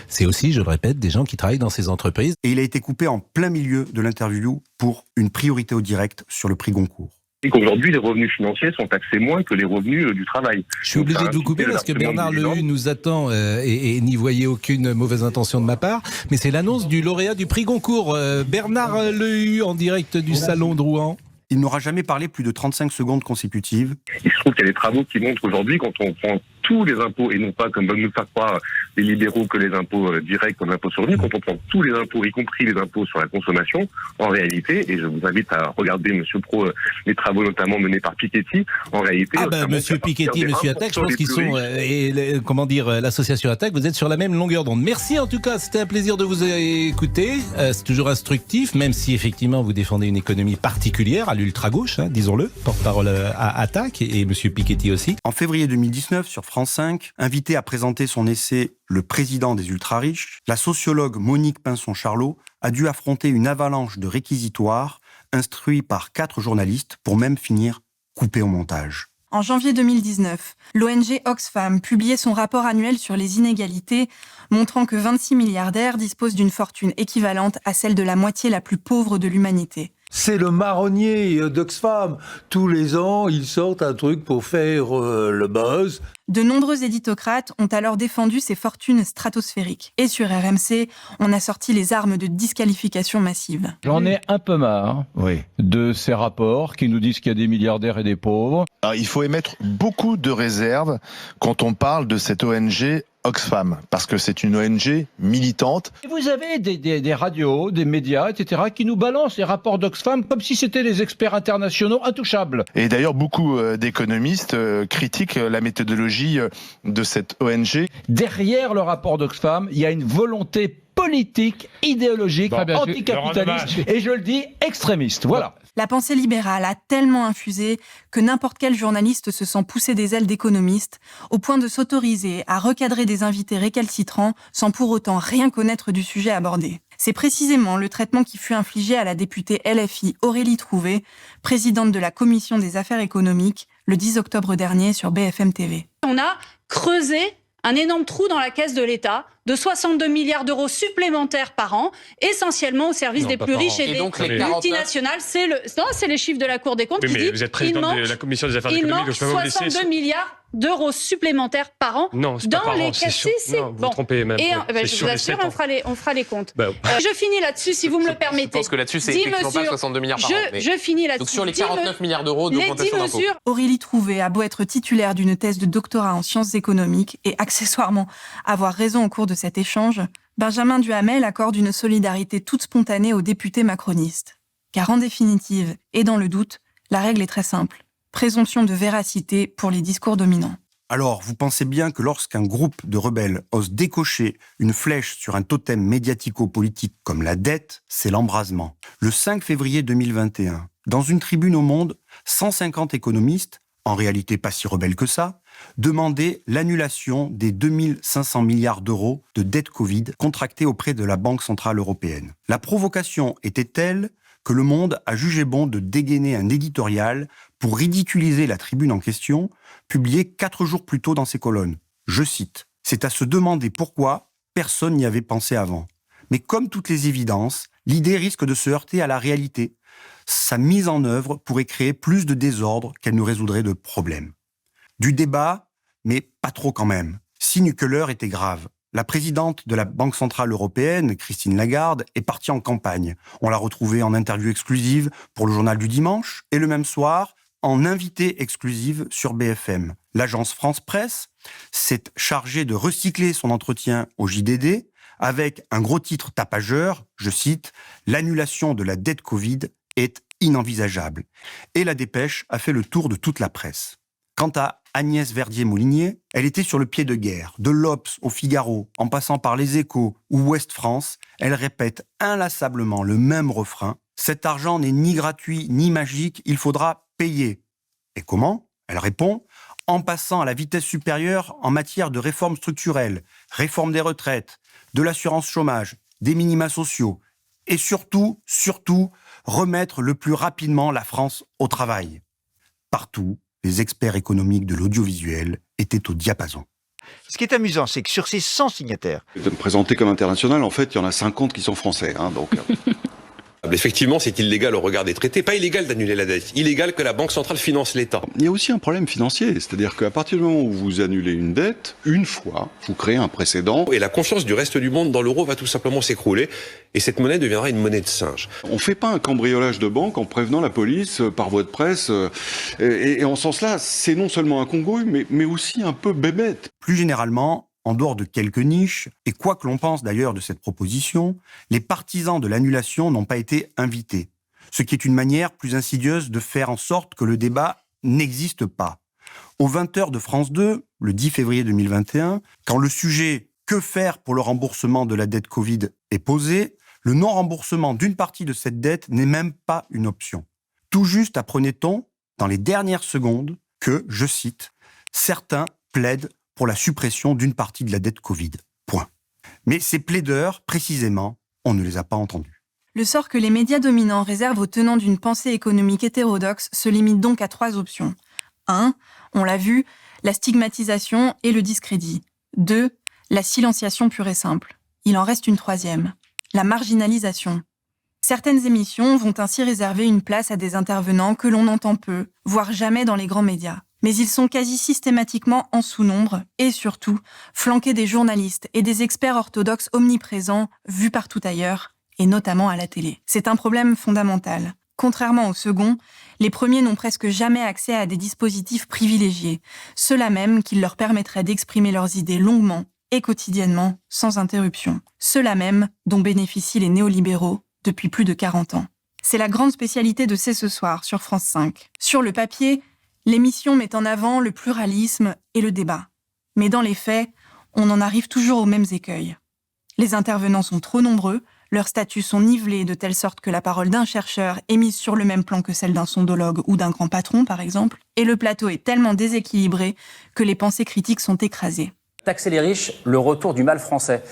c'est aussi, je le répète, des gens qui travaillent dans ces entreprises. Et il a été coupé en plein milieu de l'interview pour une priorité au direct sur le prix Goncourt. Et qu'aujourd'hui, les revenus financiers sont taxés moins que les revenus du travail. Je suis obligé de vous couper parce que Bernard Lehu nous attend et n'y voyez aucune mauvaise intention de ma part. Mais c'est l'annonce du lauréat du prix Goncourt, Bernard Lehu, en direct du Salon de Rouen. Il n'aura jamais parlé plus de 35 secondes consécutives. Il se trouve qu'il y a des travaux qui montrent aujourd'hui, quand on prend tous les impôts, et non pas comme veulent nous faire croire les libéraux que les impôts directs comme l'impôt sur le revenu, quand on prend tous les impôts, y compris les impôts sur la consommation, en réalité, et je vous invite à regarder, Monsieur Pro, les travaux notamment menés par Piketty, en réalité... Ah ben, Monsieur Piketty, Monsieur Attaque, je pense qu'ils sont, l'association Attaque, vous êtes sur la même longueur d'onde. Merci en tout cas, c'était un plaisir de vous écouter. C'est toujours instructif, même si effectivement vous défendez une économie particulière, à l'ultra-gauche, disons-le, porte-parole à Attaque, et Monsieur Piketty aussi. En février 2019, sur France 5, invité à présenter son essai « Le président des ultra-riches », la sociologue Monique Pinson-Charlot a dû affronter une avalanche de réquisitoires instruits par 4 journalistes pour même finir coupés au montage. En janvier 2019, l'ONG Oxfam publiait son rapport annuel sur les inégalités, montrant que 26 milliardaires disposent d'une fortune équivalente à celle de la moitié la plus pauvre de l'humanité. C'est le marronnier d'Oxfam. Tous les ans, ils sortent un truc pour faire le buzz. De nombreux éditocrates ont alors défendu ces fortunes stratosphériques. Et sur RMC, on a sorti les armes de disqualification massive. J'en ai un peu marre de ces rapports qui nous disent qu'il y a des milliardaires et des pauvres. Alors, il faut émettre beaucoup de réserves quand on parle de cette ONG Oxfam, parce que c'est une ONG militante. Vous avez des radios, des médias, etc., qui nous balancent les rapports d'Oxfam comme si c'était des experts internationaux intouchables. Et d'ailleurs, beaucoup d'économistes critiquent la méthodologie de cette ONG. Derrière le rapport d'Oxfam, il y a une volonté politique, idéologique, anticapitaliste, et je le dis, extrémiste. Voilà. La pensée libérale a tellement infusé que n'importe quel journaliste se sent pousser des ailes d'économiste, au point de s'autoriser à recadrer des invités récalcitrants sans pour autant rien connaître du sujet abordé. C'est précisément le traitement qui fut infligé à la députée LFI Aurélie Trouvé, présidente de la Commission des affaires économiques, le 10 octobre dernier sur BFM TV. On a creusé un énorme trou dans la caisse de l'État de 62 milliards d'euros supplémentaires par an, essentiellement au service des plus riches et des multinationales. C'est les chiffres de la Cour des comptes qui disent vous êtes président de la Commission des affaires économiques, il manque 62 milliards d'euros supplémentaires par an dans les caisses. Non, vous vous trompez, madame. Je vous assure, on fera les comptes. Je finis là-dessus, si vous me le permettez. Je pense que là-dessus, c'est effectivement pas 62 milliards par an. Je finis là-dessus. Donc sur les 49 milliards d'euros d'augmentation d'impôts. Aurélie Trouvé a beau être titulaire d'une thèse de doctorat en sciences économiques et accessoirement avoir raison au cours de cet échange, Benjamin Duhamel accorde une solidarité toute spontanée aux députés macronistes. Car en définitive, et dans le doute, la règle est très simple. Présomption de véracité pour les discours dominants. Alors, vous pensez bien que lorsqu'un groupe de rebelles ose décocher une flèche sur un totem médiatico-politique comme la dette, c'est l'embrasement. Le 5 février 2021, dans une tribune au Monde, 150 économistes, en réalité pas si rebelles que ça, demandaient l'annulation des 2500 milliards d'euros de dette Covid contractée auprès de la Banque Centrale Européenne. La provocation était telle que Le Monde a jugé bon de dégainer un éditorial pour ridiculiser la tribune en question, publié 4 jours plus tôt dans ses colonnes. Je cite, « C'est à se demander pourquoi personne n'y avait pensé avant. Mais comme toutes les évidences, l'idée risque de se heurter à la réalité. Sa mise en œuvre pourrait créer plus de désordre qu'elle ne résoudrait de problèmes. » Du débat, mais pas trop quand même. Signe que l'heure était grave. La présidente de la Banque Centrale Européenne, Christine Lagarde, est partie en campagne. On l'a retrouvée en interview exclusive pour le journal du dimanche, et le même soir, en invité exclusive sur BFM. L'agence France Presse s'est chargée de recycler son entretien au JDD avec un gros titre tapageur, je cite, « L'annulation de la dette Covid est inenvisageable ». Et la dépêche a fait le tour de toute la presse. Quant à Agnès Verdier-Molinier, elle était sur le pied de guerre. De l'Obs au Figaro, en passant par Les Échos ou Ouest France, elle répète inlassablement le même refrain. Cet argent n'est ni gratuit ni magique, il faudra payer. Et comment ? Elle répond en passant à la vitesse supérieure en matière de réformes structurelles, réforme des retraites, de l'assurance chômage, des minima sociaux et surtout, remettre le plus rapidement la France au travail. Partout, les experts économiques de l'audiovisuel étaient au diapason. Ce qui est amusant, c'est que sur ces 100 signataires... De me présenter comme international, en fait, il y en a 50 qui sont français. Donc... Effectivement, c'est illégal au regard des traités. Pas illégal d'annuler la dette. Illégal que la Banque centrale finance l'État. Il y a aussi un problème financier. C'est-à-dire qu'à partir du moment où vous annulez une dette, une fois, vous créez un précédent. Et la confiance du reste du monde dans l'euro va tout simplement s'écrouler. Et cette monnaie deviendra une monnaie de singe. On ne fait pas un cambriolage de banque en prévenant la police par voie de presse. Et en ce sens-là, c'est non seulement incongru, mais aussi un peu bébête. Plus généralement, en dehors de quelques niches, et quoi que l'on pense d'ailleurs de cette proposition, les partisans de l'annulation n'ont pas été invités, ce qui est une manière plus insidieuse de faire en sorte que le débat n'existe pas. Aux 20h de France 2, le 10 février 2021, quand le sujet « Que faire pour le remboursement de la dette Covid » est posé, le non-remboursement d'une partie de cette dette n'est même pas une option. Tout juste apprenait-on, dans les dernières secondes, que, je cite, « certains plaident pour la suppression d'une partie de la dette Covid. » Point. Mais ces plaideurs, précisément, on ne les a pas entendus. Le sort que les médias dominants réservent aux tenants d'une pensée économique hétérodoxe se limite donc à 3 options. 1. On l'a vu, la stigmatisation et le discrédit. 2. La silenciation pure et simple. Il en reste une 3e, la marginalisation. Certaines émissions vont ainsi réserver une place à des intervenants que l'on entend peu, voire jamais dans les grands médias. Mais ils sont quasi systématiquement en sous-nombre et surtout flanqués des journalistes et des experts orthodoxes omniprésents vus partout ailleurs, et notamment à la télé. C'est un problème fondamental. Contrairement au second, les premiers n'ont presque jamais accès à des dispositifs privilégiés, ceux-là même qui leur permettraient d'exprimer leurs idées longuement et quotidiennement, sans interruption. Ceux-là même dont bénéficient les néolibéraux depuis plus de 40 ans. C'est la grande spécialité de C'est ce soir sur France 5. Sur le papier, l'émission met en avant le pluralisme et le débat. Mais dans les faits, on en arrive toujours aux mêmes écueils. Les intervenants sont trop nombreux, leurs statuts sont nivelés de telle sorte que la parole d'un chercheur est mise sur le même plan que celle d'un sondologue ou d'un grand patron, par exemple, et le plateau est tellement déséquilibré que les pensées critiques sont écrasées. Taxer les riches, le retour du mal français.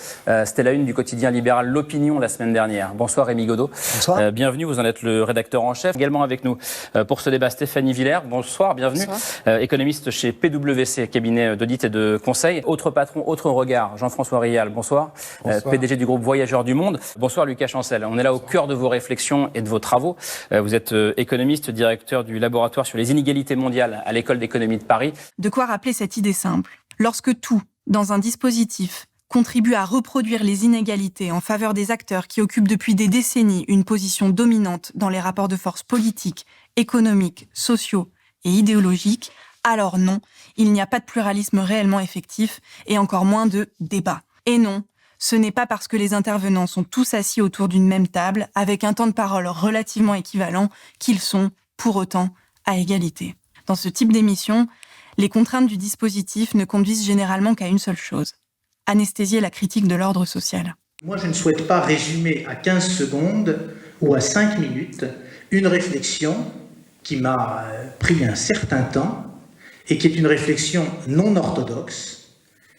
C'était la une du quotidien libéral L'Opinion la semaine dernière. Bonsoir Rémi Godot. Bonsoir. Bienvenue, vous en êtes le rédacteur en chef. Également avec nous pour ce débat Stéphanie Villers. Bonsoir, bienvenue. Bonsoir. Économiste chez PwC, cabinet d'audit et de conseil. Autre patron, autre regard, Jean-François Rial. Bonsoir. Bonsoir. PDG du groupe Voyageurs du Monde. Bonsoir Lucas Chancel. On est là au cœur de vos réflexions et de vos travaux. Vous êtes économiste, directeur du laboratoire sur les inégalités mondiales à l'École d'économie de Paris. De quoi rappeler cette idée simple. Lorsque tout, dans un dispositif, contribue à reproduire les inégalités en faveur des acteurs qui occupent depuis des décennies une position dominante dans les rapports de force politiques, économiques, sociaux et idéologiques, alors non, il n'y a pas de pluralisme réellement effectif et encore moins de débat. Et non, ce n'est pas parce que les intervenants sont tous assis autour d'une même table avec un temps de parole relativement équivalent qu'ils sont, pour autant, à égalité. Dans ce type d'émission, les contraintes du dispositif ne conduisent généralement qu'à une seule chose, anesthésier la critique de l'ordre social. Moi, je ne souhaite pas résumer à 15 secondes ou à 5 minutes une réflexion qui m'a pris un certain temps et qui est une réflexion non orthodoxe.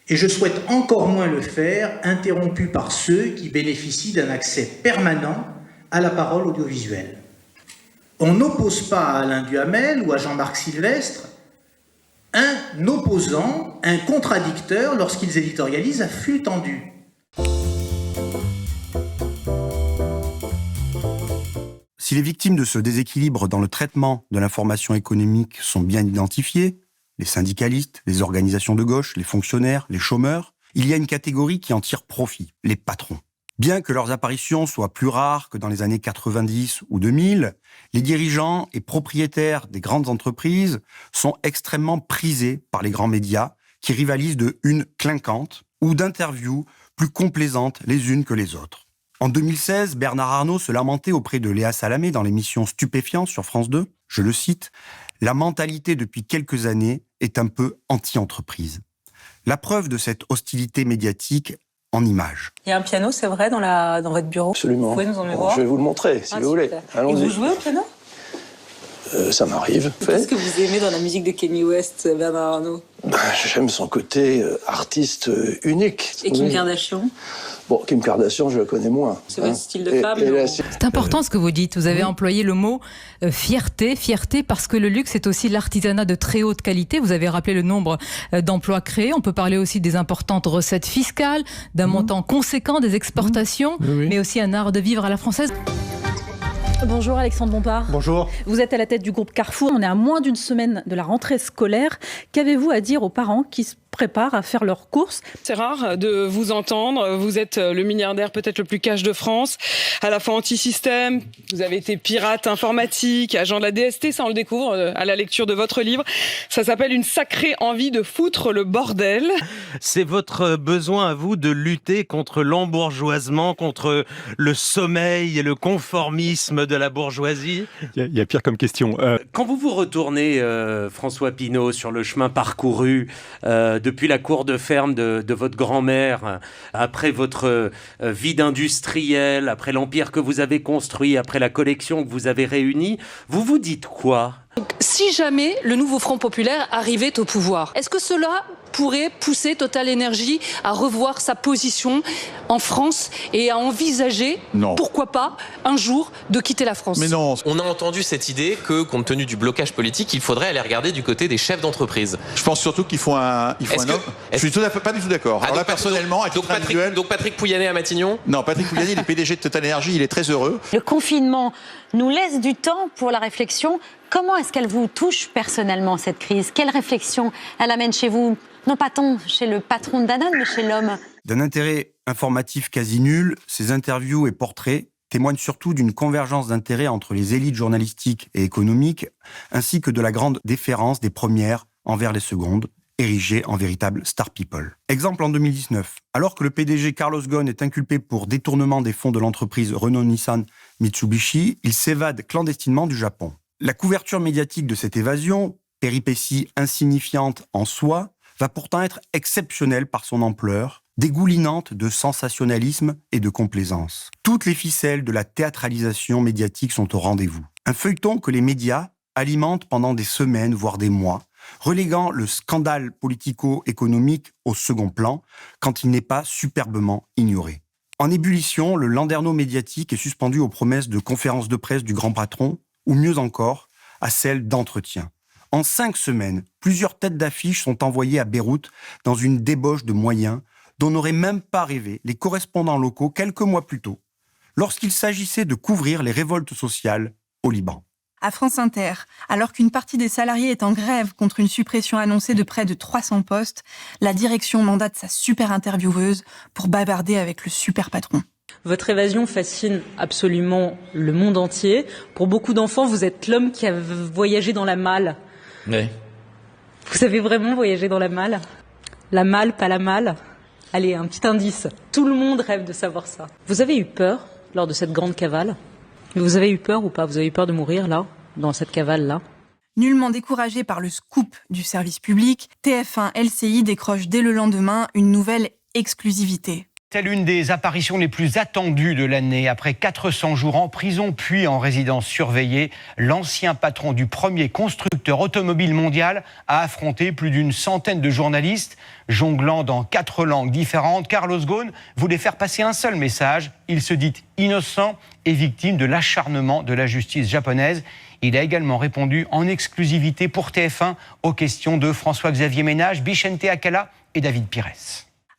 Et je souhaite encore moins le faire interrompu par ceux qui bénéficient d'un accès permanent à la parole audiovisuelle. On n'oppose pas à Alain Duhamel ou à Jean-Marc Sylvestre un opposant, un contradicteur lorsqu'ils éditorialisent à flux tendu. Si les victimes de ce déséquilibre dans le traitement de l'information économique sont bien identifiées, les syndicalistes, les organisations de gauche, les fonctionnaires, les chômeurs, il y a une catégorie qui en tire profit, les patrons. Bien que leurs apparitions soient plus rares que dans les années 90 ou 2000, les dirigeants et propriétaires des grandes entreprises sont extrêmement prisés par les grands médias qui rivalisent de une clinquante ou d'interviews plus complaisantes les unes que les autres. En 2016, Bernard Arnault se lamentait auprès de Léa Salamé dans l'émission Stupéfiance sur France 2, je le cite, « La mentalité depuis quelques années est un peu anti-entreprise ». La preuve de cette hostilité médiatique en images. Il y a un piano, c'est vrai, dans votre bureau? Absolument. Vous pouvez nous emmener voir? Je vais vous le montrer, si vous voulez. Allons-y. Et vous jouez au piano? Ça m'arrive. Qu'est-ce que vous aimez dans la musique de Kanye West, Bernard Arnault? J'aime son côté artiste unique. Et Kim Kardashian? Bon, Kim Kardashian, je la connais moins. C'est votre style de femme. C'est important ce que vous dites. Vous avez employé le mot fierté. Fierté parce que le luxe est aussi l'artisanat de très haute qualité. Vous avez rappelé le nombre d'emplois créés. On peut parler aussi des importantes recettes fiscales, d'un montant conséquent des exportations, mais aussi un art de vivre à la française. Bonjour Alexandre Bompard. Bonjour. Vous êtes à la tête du groupe Carrefour. On est à moins d'une semaine de la rentrée scolaire. Qu'avez-vous à dire aux parents qui se préparent à faire leurs courses? C'est rare de vous entendre. Vous êtes le milliardaire peut-être le plus cash de France, à la fois anti-système. Vous avez été pirate informatique, agent de la DST, ça on le découvre à la lecture de votre livre. Ça s'appelle une sacrée envie de foutre le bordel. C'est votre besoin à vous de lutter contre l'embourgeoisement, contre le sommeil et le conformisme de la bourgeoisie. Il y a pire comme question. Quand vous vous retournez, François Pinault, sur le chemin parcouru depuis la cour de ferme de votre grand-mère, après votre vie d'industriel, après l'empire que vous avez construit, après la collection que vous avez réunie, vous vous dites quoi ? Si jamais le nouveau Front Populaire arrivait au pouvoir, est-ce que cela pourrait pousser Total Energy à revoir sa position en France et à envisager, pourquoi pas, un jour, de quitter la France? Mais non. On a entendu cette idée que, compte tenu du blocage politique, il faudrait aller regarder du côté des chefs d'entreprise. Je pense surtout qu'il faut un homme. Je suis pas du tout d'accord. Alors là, personnellement, à titre individuel... Donc Patrick Pouyanné à Matignon? Non, Patrick Pouyanné, il est PDG de Total Energy, il est très heureux. Le confinement nous laisse du temps pour la réflexion. Comment est-ce qu'elle vous touche personnellement, cette crise? Quelle réflexion elle amène chez vous? Non pas tant chez le patron de Danone, mais chez l'homme. D'un intérêt informatif quasi nul, ces interviews et portraits témoignent surtout d'une convergence d'intérêts entre les élites journalistiques et économiques, ainsi que de la grande déférence des premières envers les secondes, érigées en véritables star people. Exemple en 2019, alors que le PDG Carlos Ghosn est inculpé pour détournement des fonds de l'entreprise Renault-Nissan-Mitsubishi, il s'évade clandestinement du Japon. La couverture médiatique de cette évasion, péripétie insignifiante en soi, va pourtant être exceptionnelle par son ampleur, dégoulinante de sensationnalisme et de complaisance. Toutes les ficelles de la théâtralisation médiatique sont au rendez-vous. Un feuilleton que les médias alimentent pendant des semaines, voire des mois, reléguant le scandale politico-économique au second plan quand il n'est pas superbement ignoré. En ébullition, le landerneau médiatique est suspendu aux promesses de conférences de presse du grand patron, ou mieux encore, à celles d'entretien. En 5 semaines, plusieurs têtes d'affiche sont envoyées à Beyrouth dans une débauche de moyens dont n'auraient même pas rêvé les correspondants locaux quelques mois plus tôt, lorsqu'il s'agissait de couvrir les révoltes sociales au Liban. À France Inter, alors qu'une partie des salariés est en grève contre une suppression annoncée de près de 300 postes, la direction mandate sa super intervieweuse pour bavarder avec le super patron. Votre évasion fascine absolument le monde entier. Pour beaucoup d'enfants, vous êtes l'homme qui a voyagé dans la malle. Oui. Vous avez vraiment voyagé dans la malle? La malle, pas la malle? Allez, un petit indice. Tout le monde rêve de savoir ça. Vous avez eu peur lors de cette grande cavale? Vous avez eu peur ou pas? Vous avez eu peur de mourir là, dans cette cavale-là? Nullement découragé par le scoop du service public, TF1 LCI décroche dès le lendemain une nouvelle exclusivité. C'est l'une des apparitions les plus attendues de l'année. Après 400 jours en prison puis en résidence surveillée, l'ancien patron du premier constructeur automobile mondial a affronté plus d'une centaine de journalistes. Jonglant dans 4 langues différentes, Carlos Ghosn voulait faire passer un seul message. Il se dit innocent et victime de l'acharnement de la justice japonaise. Il a également répondu en exclusivité pour TF1 aux questions de François-Xavier Ménage, Bichente Akala et David Pires.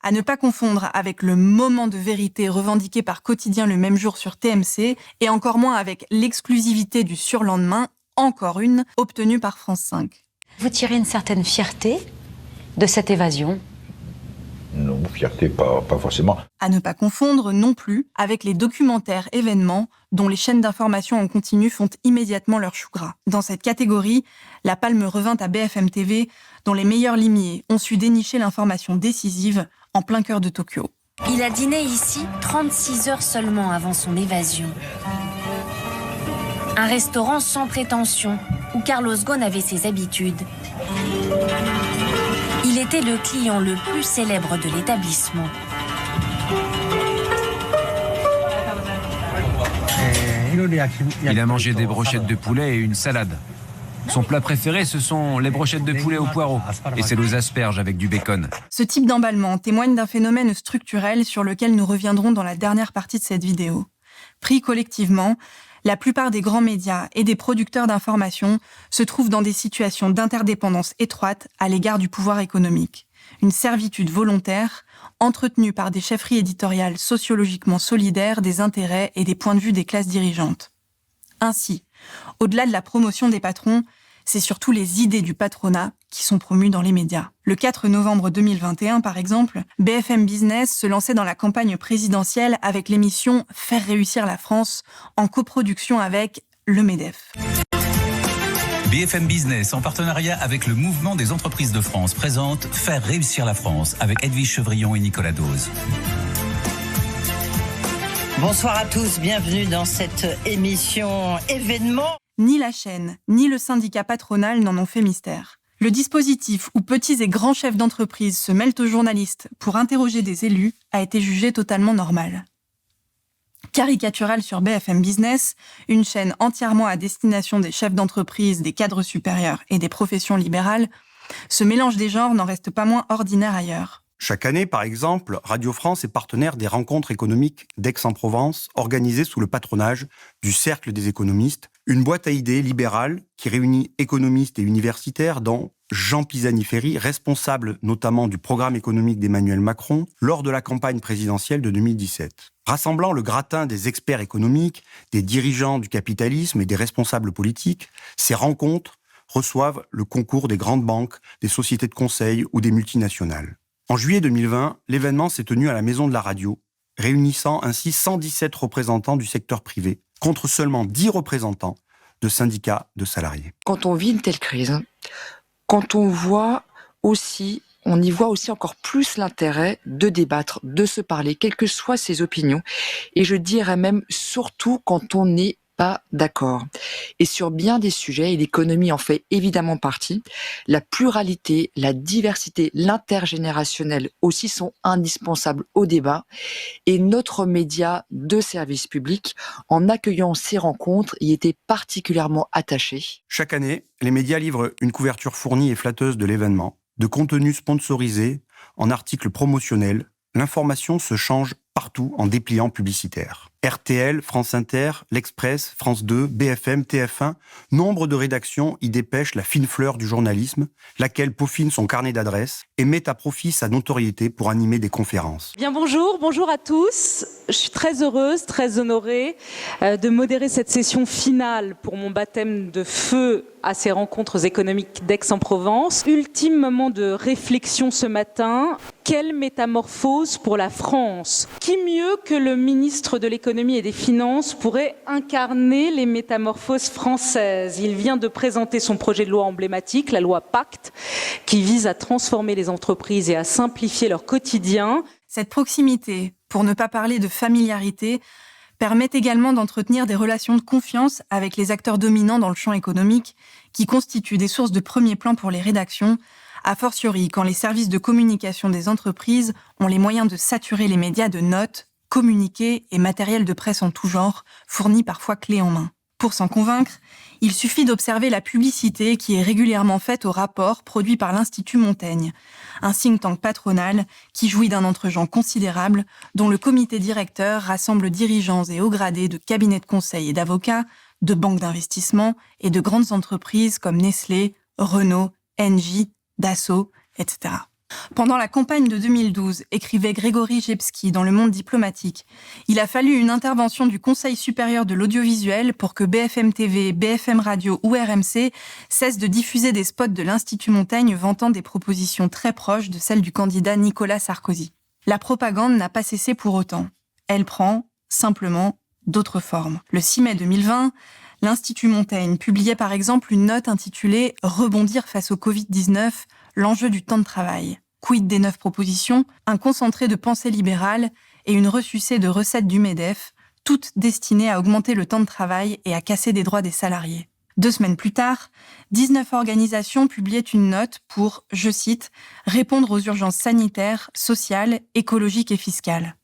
À ne pas confondre avec le moment de vérité revendiqué par Quotidien le même jour sur TMC, et encore moins avec l'exclusivité du surlendemain, encore une, obtenue par France 5. Vous tirez une certaine fierté de cette évasion? Non, fierté, pas forcément. À ne pas confondre non plus avec les documentaires événements dont les chaînes d'information en continu font immédiatement leur chou gras. Dans cette catégorie, la palme revint à BFM TV, dont les meilleurs limiers ont su dénicher l'information décisive en plein cœur de Tokyo. Il a dîné ici 36 heures seulement avant son évasion. Un restaurant sans prétention, où Carlos Ghosn avait ses habitudes. Il était le client le plus célèbre de l'établissement. Il a mangé des brochettes de poulet et une salade. Son plat préféré, ce sont les brochettes de poulet au poireau. Et c'est aux asperges avec du bacon. Ce type d'emballement témoigne d'un phénomène structurel sur lequel nous reviendrons dans la dernière partie de cette vidéo. Pris collectivement, la plupart des grands médias et des producteurs d'information se trouvent dans des situations d'interdépendance étroite à l'égard du pouvoir économique. Une servitude volontaire, entretenue par des chefferies éditoriales sociologiquement solidaires des intérêts et des points de vue des classes dirigeantes. Ainsi, au-delà de la promotion des patrons, c'est surtout les idées du patronat qui sont promues dans les médias. Le 4 novembre 2021, par exemple, BFM Business se lançait dans la campagne présidentielle avec l'émission « Faire réussir la France » en coproduction avec le MEDEF. BFM Business, en partenariat avec le Mouvement des entreprises de France, présente « Faire réussir la France » avec Edwige Chevrillon et Nicolas Dose. Bonsoir à tous, bienvenue dans cette émission événement. Ni la chaîne, ni le syndicat patronal n'en ont fait mystère. Le dispositif où petits et grands chefs d'entreprise se mêlent aux journalistes pour interroger des élus a été jugé totalement normal. Caricatural sur BFM Business, une chaîne entièrement à destination des chefs d'entreprise, des cadres supérieurs et des professions libérales, ce mélange des genres n'en reste pas moins ordinaire ailleurs. Chaque année, par exemple, Radio France est partenaire des rencontres économiques d'Aix-en-Provence, organisées sous le patronage du Cercle des économistes, une boîte à idées libérale qui réunit économistes et universitaires dont Jean Pisani-Ferry, responsable notamment du programme économique d'Emmanuel Macron lors de la campagne présidentielle de 2017. Rassemblant le gratin des experts économiques, des dirigeants du capitalisme et des responsables politiques, ces rencontres reçoivent le concours des grandes banques, des sociétés de conseil ou des multinationales. En juillet 2020, l'événement s'est tenu à la Maison de la Radio, réunissant ainsi 117 représentants du secteur privé, contre seulement 10 représentants de syndicats de salariés. Quand on vit une telle crise, quand on y voit aussi encore plus l'intérêt de débattre, de se parler, quelles que soient ses opinions, et je dirais même surtout quand on n'est pas d'accord. Et sur bien des sujets, et l'économie en fait évidemment partie, la pluralité, la diversité, l'intergénérationnel aussi sont indispensables au débat. Et notre média de service public, en accueillant ces rencontres, y était particulièrement attaché. Chaque année, les médias livrent une couverture fournie et flatteuse de l'événement, de contenus sponsorisés, en articles promotionnels. L'information se change partout en dépliants publicitaires. RTL, France Inter, L'Express, France 2, BFM, TF1, nombre de rédactions y dépêchent la fine fleur du journalisme, laquelle peaufine son carnet d'adresses et met à profit sa notoriété pour animer des conférences. Bien bonjour à tous. Je suis très heureuse, très honorée de modérer cette session finale pour mon baptême de feu à ces rencontres économiques d'Aix-en-Provence. Ultime moment de réflexion ce matin. Quelle métamorphose pour la France ? Qui mieux que le ministre de l'Économie et des Finances pourrait incarner les métamorphoses françaises ? Il vient de présenter son projet de loi emblématique, la loi Pacte, qui vise à transformer les entreprises et à simplifier leur quotidien. Cette proximité, pour ne pas parler de familiarité, permet également d'entretenir des relations de confiance avec les acteurs dominants dans le champ économique, qui constituent des sources de premier plan pour les rédactions, a fortiori quand les services de communication des entreprises ont les moyens de saturer les médias de notes, communiqués et matériel de presse en tout genre, fournis parfois clé en main. Pour s'en convaincre, il suffit d'observer la publicité qui est régulièrement faite au rapport produit par l'Institut Montaigne, un think tank patronal qui jouit d'un entre-gens considérable, dont le comité directeur rassemble dirigeants et hauts gradés de cabinets de conseil et d'avocats, de banques d'investissement et de grandes entreprises comme Nestlé, Renault, Engie, Dassault, etc. Pendant la campagne de 2012, écrivait Grégory Jebski dans Le Monde diplomatique, il a fallu une intervention du Conseil supérieur de l'audiovisuel pour que BFM TV, BFM Radio ou RMC cessent de diffuser des spots de l'Institut Montaigne vantant des propositions très proches de celles du candidat Nicolas Sarkozy. La propagande n'a pas cessé pour autant. Elle prend, simplement, d'autres formes. Le 6 mai 2020, l'Institut Montaigne publiait par exemple une note intitulée « Rebondir face au Covid-19, l'enjeu du temps de travail ». Quid des 9 propositions, un concentré de pensée libérale et une ressucée de recettes du MEDEF, toutes destinées à augmenter le temps de travail et à casser des droits des salariés. 2 semaines plus tard, 19 organisations publiaient une note pour, je cite, « répondre aux urgences sanitaires, sociales, écologiques et fiscales ».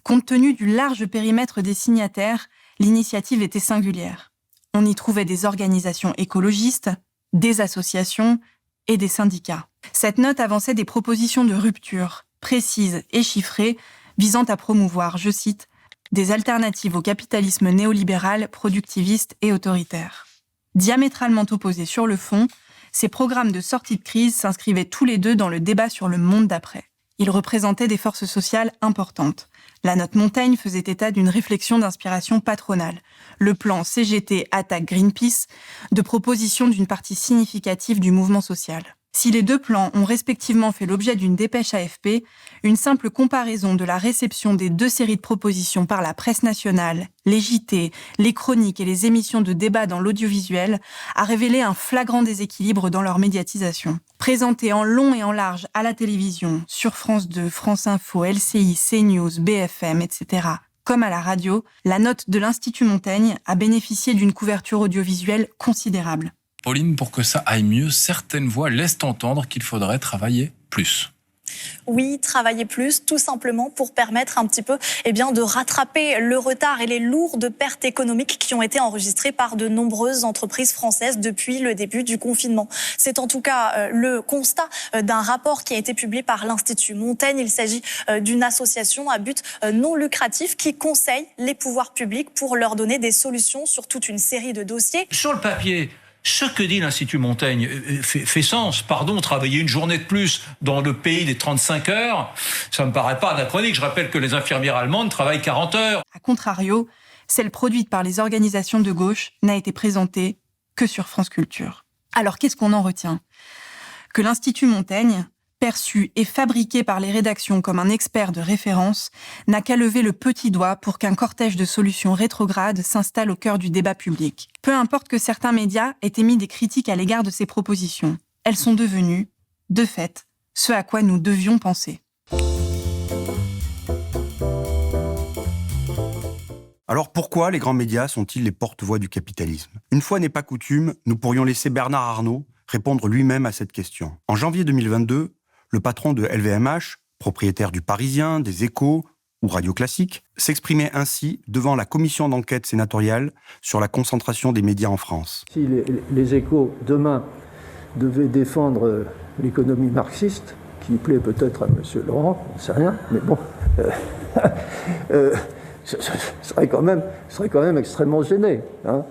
Compte tenu du large périmètre des signataires, l'initiative était singulière. On y trouvait des organisations écologistes, des associations et des syndicats. Cette note avançait des propositions de rupture, précises et chiffrées, visant à promouvoir, je cite, « des alternatives au capitalisme néolibéral, productiviste et autoritaire ». Diamétralement opposés sur le fond, ces programmes de sortie de crise s'inscrivaient tous les deux dans le débat sur le monde d'après. Ils représentaient des forces sociales importantes. La note Montaigne faisait état d'une réflexion d'inspiration patronale. Le plan CGT attaque Greenpeace, de propositions d'une partie significative du mouvement social. Si les 2 plans ont respectivement fait l'objet d'une dépêche AFP, une simple comparaison de la réception des 2 séries de propositions par la presse nationale, les JT, les chroniques et les émissions de débat dans l'audiovisuel a révélé un flagrant déséquilibre dans leur médiatisation. Présentée en long et en large à la télévision, sur France 2, France Info, LCI, CNews, BFM, etc., comme à la radio, la note de l'Institut Montaigne a bénéficié d'une couverture audiovisuelle considérable. Pauline, pour que ça aille mieux, certaines voix laissent entendre qu'il faudrait travailler plus. Oui, travailler plus, tout simplement pour permettre un petit peu de rattraper le retard et les lourdes pertes économiques qui ont été enregistrées par de nombreuses entreprises françaises depuis le début du confinement. C'est en tout cas le constat d'un rapport qui a été publié par l'Institut Montaigne. Il s'agit d'une association à but non lucratif qui conseille les pouvoirs publics pour leur donner des solutions sur toute une série de dossiers. Sur le papier, ce que dit l'Institut Montaigne fait sens. Pardon, travailler une journée de plus dans le pays des 35 heures, ça me paraît pas anachronique. Je rappelle que les infirmières allemandes travaillent 40 heures. A contrario, celle produite par les organisations de gauche n'a été présentée que sur France Culture. Alors qu'est-ce qu'on en retient ? Que l'Institut Montaigne, perçu et fabriqué par les rédactions comme un expert de référence, n'a qu'à lever le petit doigt pour qu'un cortège de solutions rétrogrades s'installe au cœur du débat public. Peu importe que certains médias aient émis des critiques à l'égard de ces propositions, elles sont devenues, de fait, ce à quoi nous devions penser. Alors pourquoi les grands médias sont-ils les porte-voix du capitalisme ? Une fois n'est pas coutume, nous pourrions laisser Bernard Arnault répondre lui-même à cette question. En janvier 2022, le patron de LVMH, propriétaire du Parisien, des Échos ou Radio Classique, s'exprimait ainsi devant la commission d'enquête sénatoriale sur la concentration des médias en France. Si les Échos, demain, devaient défendre l'économie marxiste, qui plaît peut-être à M. Laurent, on ne sait rien, mais bon, ce serait quand même extrêmement gêné. Hein.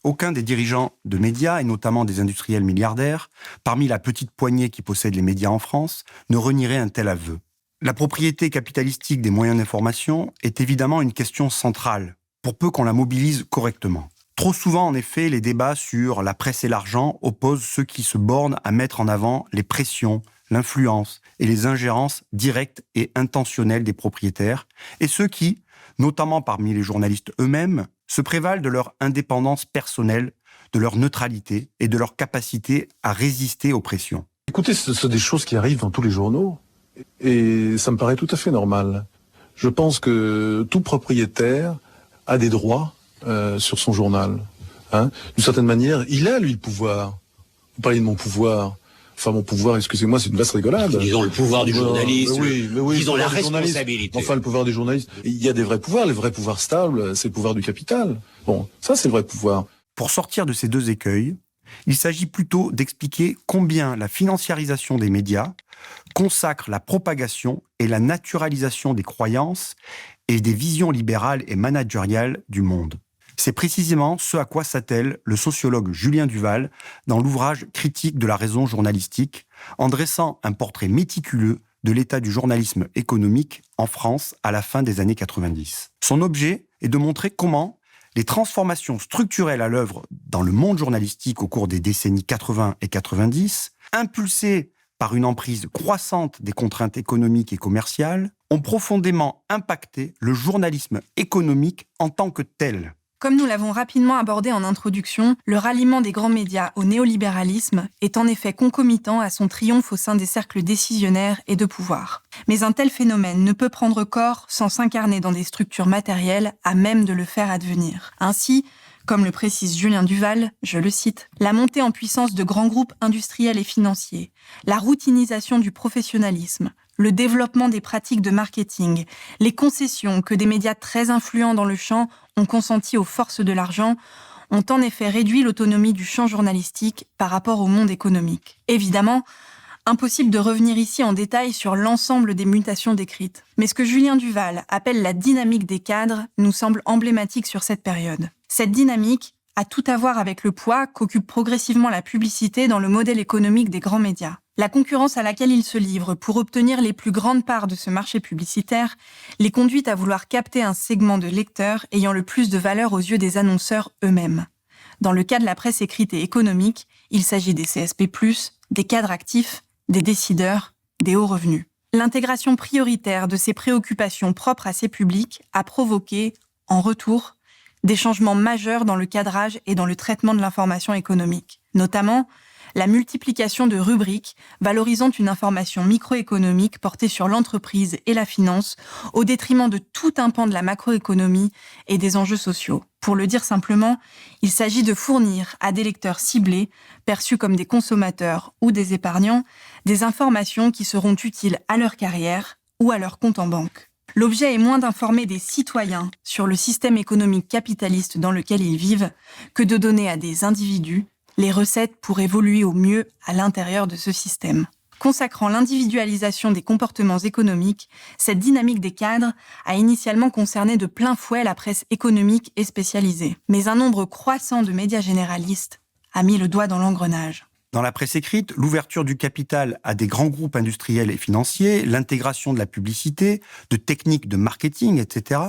Aucun des dirigeants de médias, et notamment des industriels milliardaires, parmi la petite poignée qui possède les médias en France, ne renierait un tel aveu. La propriété capitalistique des moyens d'information est évidemment une question centrale, pour peu qu'on la mobilise correctement. Trop souvent, en effet, les débats sur la presse et l'argent opposent ceux qui se bornent à mettre en avant les pressions, l'influence et les ingérences directes et intentionnelles des propriétaires, et ceux qui, notamment parmi les journalistes eux-mêmes, se prévalent de leur indépendance personnelle, de leur neutralité et de leur capacité à résister aux pressions. Écoutez, ce sont des choses qui arrivent dans tous les journaux, et ça me paraît tout à fait normal. Je pense que tout propriétaire a des droits sur son journal. Hein. D'une certaine manière, il a, lui, le pouvoir. Vous parlez de mon pouvoir. Enfin, mon pouvoir, excusez-moi, c'est une vaste rigolade. Disons le pouvoir du journaliste, disons la responsabilité. Enfin, le pouvoir des journalistes. Il y a des vrais pouvoirs. Les vrais pouvoirs stables, c'est le pouvoir du capital. Bon, ça, c'est le vrai pouvoir. Pour sortir de ces deux écueils, il s'agit plutôt d'expliquer combien la financiarisation des médias consacre la propagation et la naturalisation des croyances et des visions libérales et managériales du monde. C'est précisément ce à quoi s'attelle le sociologue Julien Duval dans l'ouvrage Critique de la raison journalistique, en dressant un portrait méticuleux de l'état du journalisme économique en France à la fin des années 90. Son objet est de montrer comment les transformations structurelles à l'œuvre dans le monde journalistique au cours des décennies 80 et 90, impulsées par une emprise croissante des contraintes économiques et commerciales, ont profondément impacté le journalisme économique en tant que tel. Comme nous l'avons rapidement abordé en introduction, le ralliement des grands médias au néolibéralisme est en effet concomitant à son triomphe au sein des cercles décisionnaires et de pouvoir. Mais un tel phénomène ne peut prendre corps sans s'incarner dans des structures matérielles à même de le faire advenir. Ainsi, comme le précise Julien Duval, je le cite, « La montée en puissance de grands groupes industriels et financiers, la routinisation du professionnalisme, le développement des pratiques de marketing, les concessions que des médias très influents dans le champ ont consenties aux forces de l'argent, ont en effet réduit l'autonomie du champ journalistique par rapport au monde économique. Évidemment, impossible de revenir ici en détail sur l'ensemble des mutations décrites. Mais ce que Julien Duval appelle la dynamique des cadres nous semble emblématique sur cette période. Cette dynamique a tout à voir avec le poids qu'occupe progressivement la publicité dans le modèle économique des grands médias. La concurrence à laquelle ils se livrent pour obtenir les plus grandes parts de ce marché publicitaire les conduit à vouloir capter un segment de lecteurs ayant le plus de valeur aux yeux des annonceurs eux-mêmes. Dans le cas de la presse écrite et économique, il s'agit des CSP+, des cadres actifs, des décideurs, des hauts revenus. L'intégration prioritaire de ces préoccupations propres à ces publics a provoqué, en retour, des changements majeurs dans le cadrage et dans le traitement de l'information économique. Notamment, la multiplication de rubriques valorisant une information microéconomique portée sur l'entreprise et la finance au détriment de tout un pan de la macroéconomie et des enjeux sociaux. Pour le dire simplement, il s'agit de fournir à des lecteurs ciblés, perçus comme des consommateurs ou des épargnants, des informations qui seront utiles à leur carrière ou à leur compte en banque. L'objet est moins d'informer des citoyens sur le système économique capitaliste dans lequel ils vivent que de donner à des individus les recettes pour évoluer au mieux à l'intérieur de ce système. Consacrant l'individualisation des comportements économiques, cette dynamique des cadres a initialement concerné de plein fouet la presse économique et spécialisée. Mais un nombre croissant de médias généralistes a mis le doigt dans l'engrenage. Dans la presse écrite, l'ouverture du capital à des grands groupes industriels et financiers, l'intégration de la publicité, de techniques de marketing, etc.,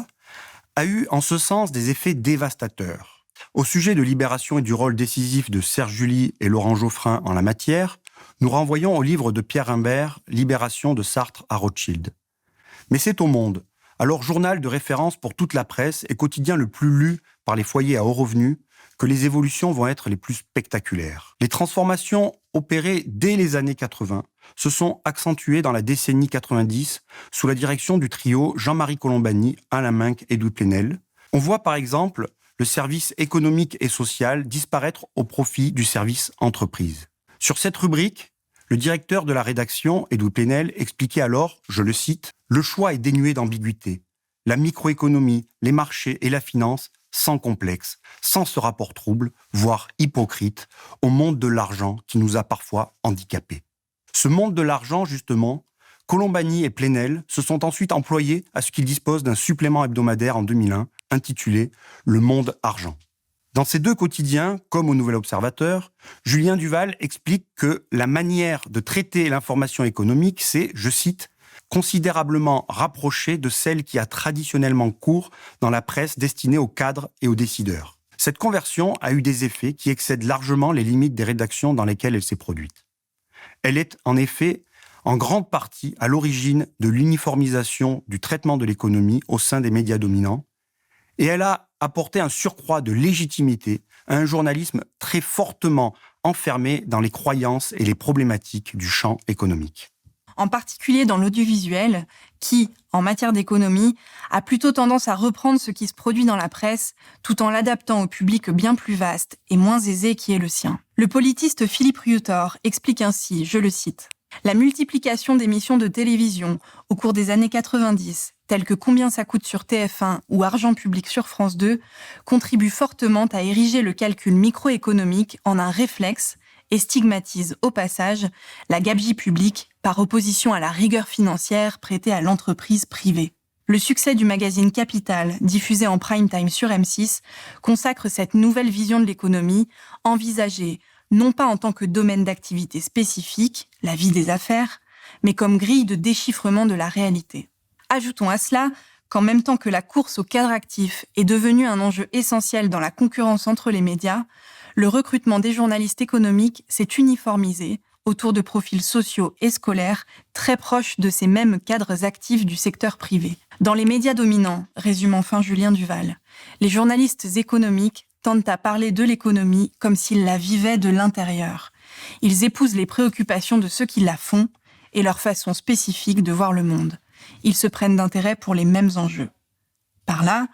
a eu en ce sens des effets dévastateurs. Au sujet de Libération et du rôle décisif de Serge July et Laurent Geoffrin en la matière, nous renvoyons au livre de Pierre Imbert, Libération de Sartre à Rothschild. Mais c'est au Monde, alors journal de référence pour toute la presse et quotidien le plus lu par les foyers à haut revenu, que les évolutions vont être les plus spectaculaires. Les transformations opérées dès les années 80 se sont accentuées dans la décennie 90 sous la direction du trio Jean-Marie Colombani, Alain Minc et Edoui Plenel. On voit par exemple le service économique et social disparaître au profit du service entreprise. Sur cette rubrique, le directeur de la rédaction, Edoui Plenel, expliquait alors, je le cite, « Le choix est dénué d'ambiguïté. La microéconomie, les marchés et la finance sans complexe, sans ce rapport trouble, voire hypocrite, au monde de l'argent qui nous a parfois handicapés. » Ce monde de l'argent, justement, Colombani et Plenel se sont ensuite employés à ce qu'ils disposent d'un supplément hebdomadaire en 2001, intitulé « Le Monde Argent ». Dans ces deux quotidiens, comme au Nouvel Observateur, Julien Duval explique que la manière de traiter l'information économique, c'est, je cite, « considérablement rapprochée de celle qui a traditionnellement cours dans la presse destinée aux cadres et aux décideurs. » Cette conversion a eu des effets qui excèdent largement les limites des rédactions dans lesquelles elle s'est produite. Elle est, en effet, en grande partie à l'origine de l'uniformisation du traitement de l'économie au sein des médias dominants, et elle a apporté un surcroît de légitimité à un journalisme très fortement enfermé dans les croyances et les problématiques du champ économique. En particulier dans l'audiovisuel, qui, en matière d'économie, a plutôt tendance à reprendre ce qui se produit dans la presse, tout en l'adaptant au public bien plus vaste et moins aisé qui est le sien. Le politiste Philippe Rieutor explique ainsi, je le cite, « La multiplication d'émissions de télévision au cours des années 90, telles que Combien ça coûte sur TF1 ou Argent public sur France 2, contribue fortement à ériger le calcul microéconomique en un réflexe et stigmatise au passage la gabegie publique par opposition à la rigueur financière prêtée à l'entreprise privée. » Le succès du magazine Capital, diffusé en prime time sur M6, consacre cette nouvelle vision de l'économie, envisagée non pas en tant que domaine d'activité spécifique, la vie des affaires, mais comme grille de déchiffrement de la réalité. Ajoutons à cela qu'en même temps que la course au cadre actif est devenue un enjeu essentiel dans la concurrence entre les médias, le recrutement des journalistes économiques s'est uniformisé autour de profils sociaux et scolaires très proches de ces mêmes cadres actifs du secteur privé. Dans les médias dominants, résume enfin Julien Duval, les journalistes économiques tendent à parler de l'économie comme s'ils la vivaient de l'intérieur. Ils épousent les préoccupations de ceux qui la font et leur façon spécifique de voir le monde. Ils se prennent d'intérêt pour les mêmes enjeux. Par là,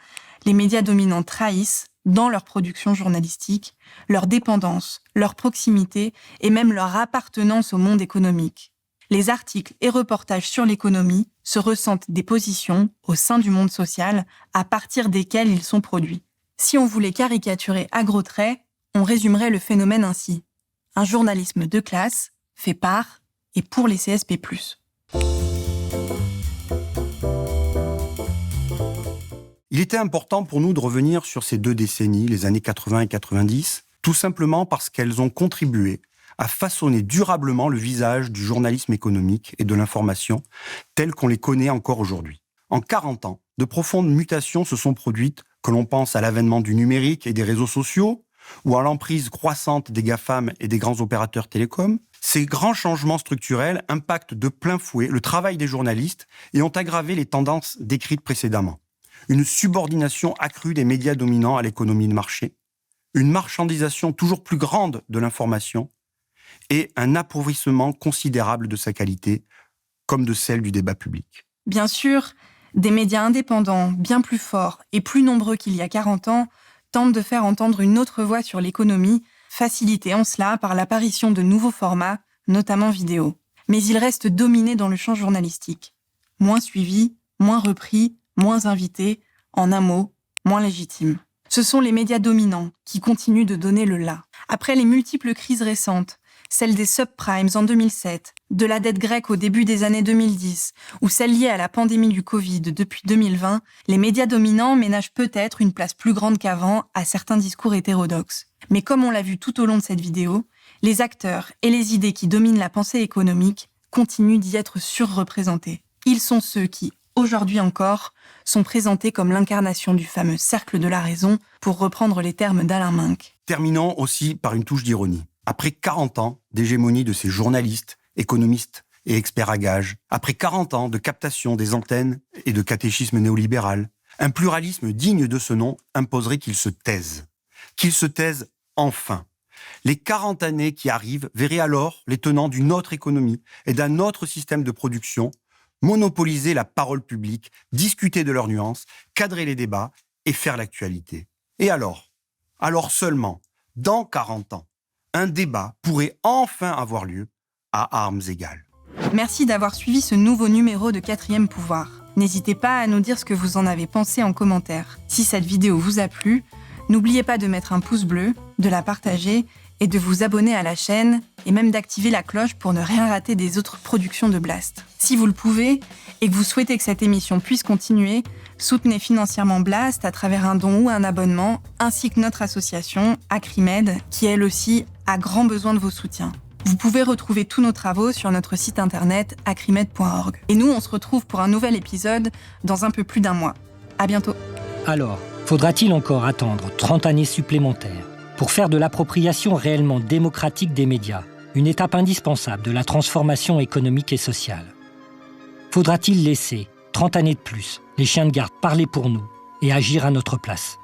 les médias dominants trahissent, dans leur production journalistique, leur dépendance, leur proximité et même leur appartenance au monde économique. Les articles et reportages sur l'économie se ressentent des positions au sein du monde social à partir desquelles ils sont produits. Si on voulait caricaturer à gros traits, on résumerait le phénomène ainsi. Un journalisme de classe, fait par et pour les CSP+. Il était important pour nous de revenir sur ces 2 décennies, les années 80 et 90, tout simplement parce qu'elles ont contribué à façonner durablement le visage du journalisme économique et de l'information tel qu'on les connaît encore aujourd'hui. En 40 ans, de profondes mutations se sont produites, que l'on pense à l'avènement du numérique et des réseaux sociaux, ou à l'emprise croissante des GAFAM et des grands opérateurs télécoms. Ces grands changements structurels impactent de plein fouet le travail des journalistes et ont aggravé les tendances décrites précédemment. Une subordination accrue des médias dominants à l'économie de marché, une marchandisation toujours plus grande de l'information et un appauvrissement considérable de sa qualité, comme de celle du débat public. Bien sûr, des médias indépendants, bien plus forts et plus nombreux qu'il y a 40 ans, tentent de faire entendre une autre voix sur l'économie, facilitée en cela par l'apparition de nouveaux formats, notamment vidéo. Mais ils restent dominés dans le champ journalistique. Moins suivis, moins repris, moins invités, en un mot, moins légitimes. Ce sont les médias dominants qui continuent de donner le là. Après les multiples crises récentes, celle des subprimes en 2007, de la dette grecque au début des années 2010, ou celle liée à la pandémie du Covid depuis 2020, les médias dominants ménagent peut-être une place plus grande qu'avant à certains discours hétérodoxes. Mais comme on l'a vu tout au long de cette vidéo, les acteurs et les idées qui dominent la pensée économique continuent d'y être surreprésentés. Ils sont ceux qui, aujourd'hui encore, sont présentés comme l'incarnation du fameux cercle de la raison, pour reprendre les termes d'Alain Minc. Terminons aussi par une touche d'ironie. Après 40 ans d'hégémonie de ces journalistes, économistes et experts à gages, après 40 ans de captation des antennes et de catéchisme néolibéral, un pluralisme digne de ce nom imposerait qu'ils se taisent. Qu'ils se taisent enfin. Les 40 années qui arrivent verraient alors les tenants d'une autre économie et d'un autre système de production monopoliser la parole publique, discuter de leurs nuances, cadrer les débats et faire l'actualité. Et alors seulement, dans 40 ans, un débat pourrait enfin avoir lieu à armes égales. Merci d'avoir suivi ce nouveau numéro de 4e Pouvoir. N'hésitez pas à nous dire ce que vous en avez pensé en commentaire. Si cette vidéo vous a plu, n'oubliez pas de mettre un pouce bleu, de la partager et de vous abonner à la chaîne et même d'activer la cloche pour ne rien rater des autres productions de Blast. Si vous le pouvez et que vous souhaitez que cette émission puisse continuer, soutenez financièrement Blast à travers un don ou un abonnement, ainsi que notre association, Acrimed, qui elle aussi a grand besoin de vos soutiens. Vous pouvez retrouver tous nos travaux sur notre site internet acrimed.org. Et nous, on se retrouve pour un nouvel épisode dans un peu plus d'1 mois. À bientôt. Alors, faudra-t-il encore attendre 30 années supplémentaires pour faire de l'appropriation réellement démocratique des médias une étape indispensable de la transformation économique et sociale? Faudra-t-il laisser 30 années de plus les chiens de garde parler pour nous et agir à notre place?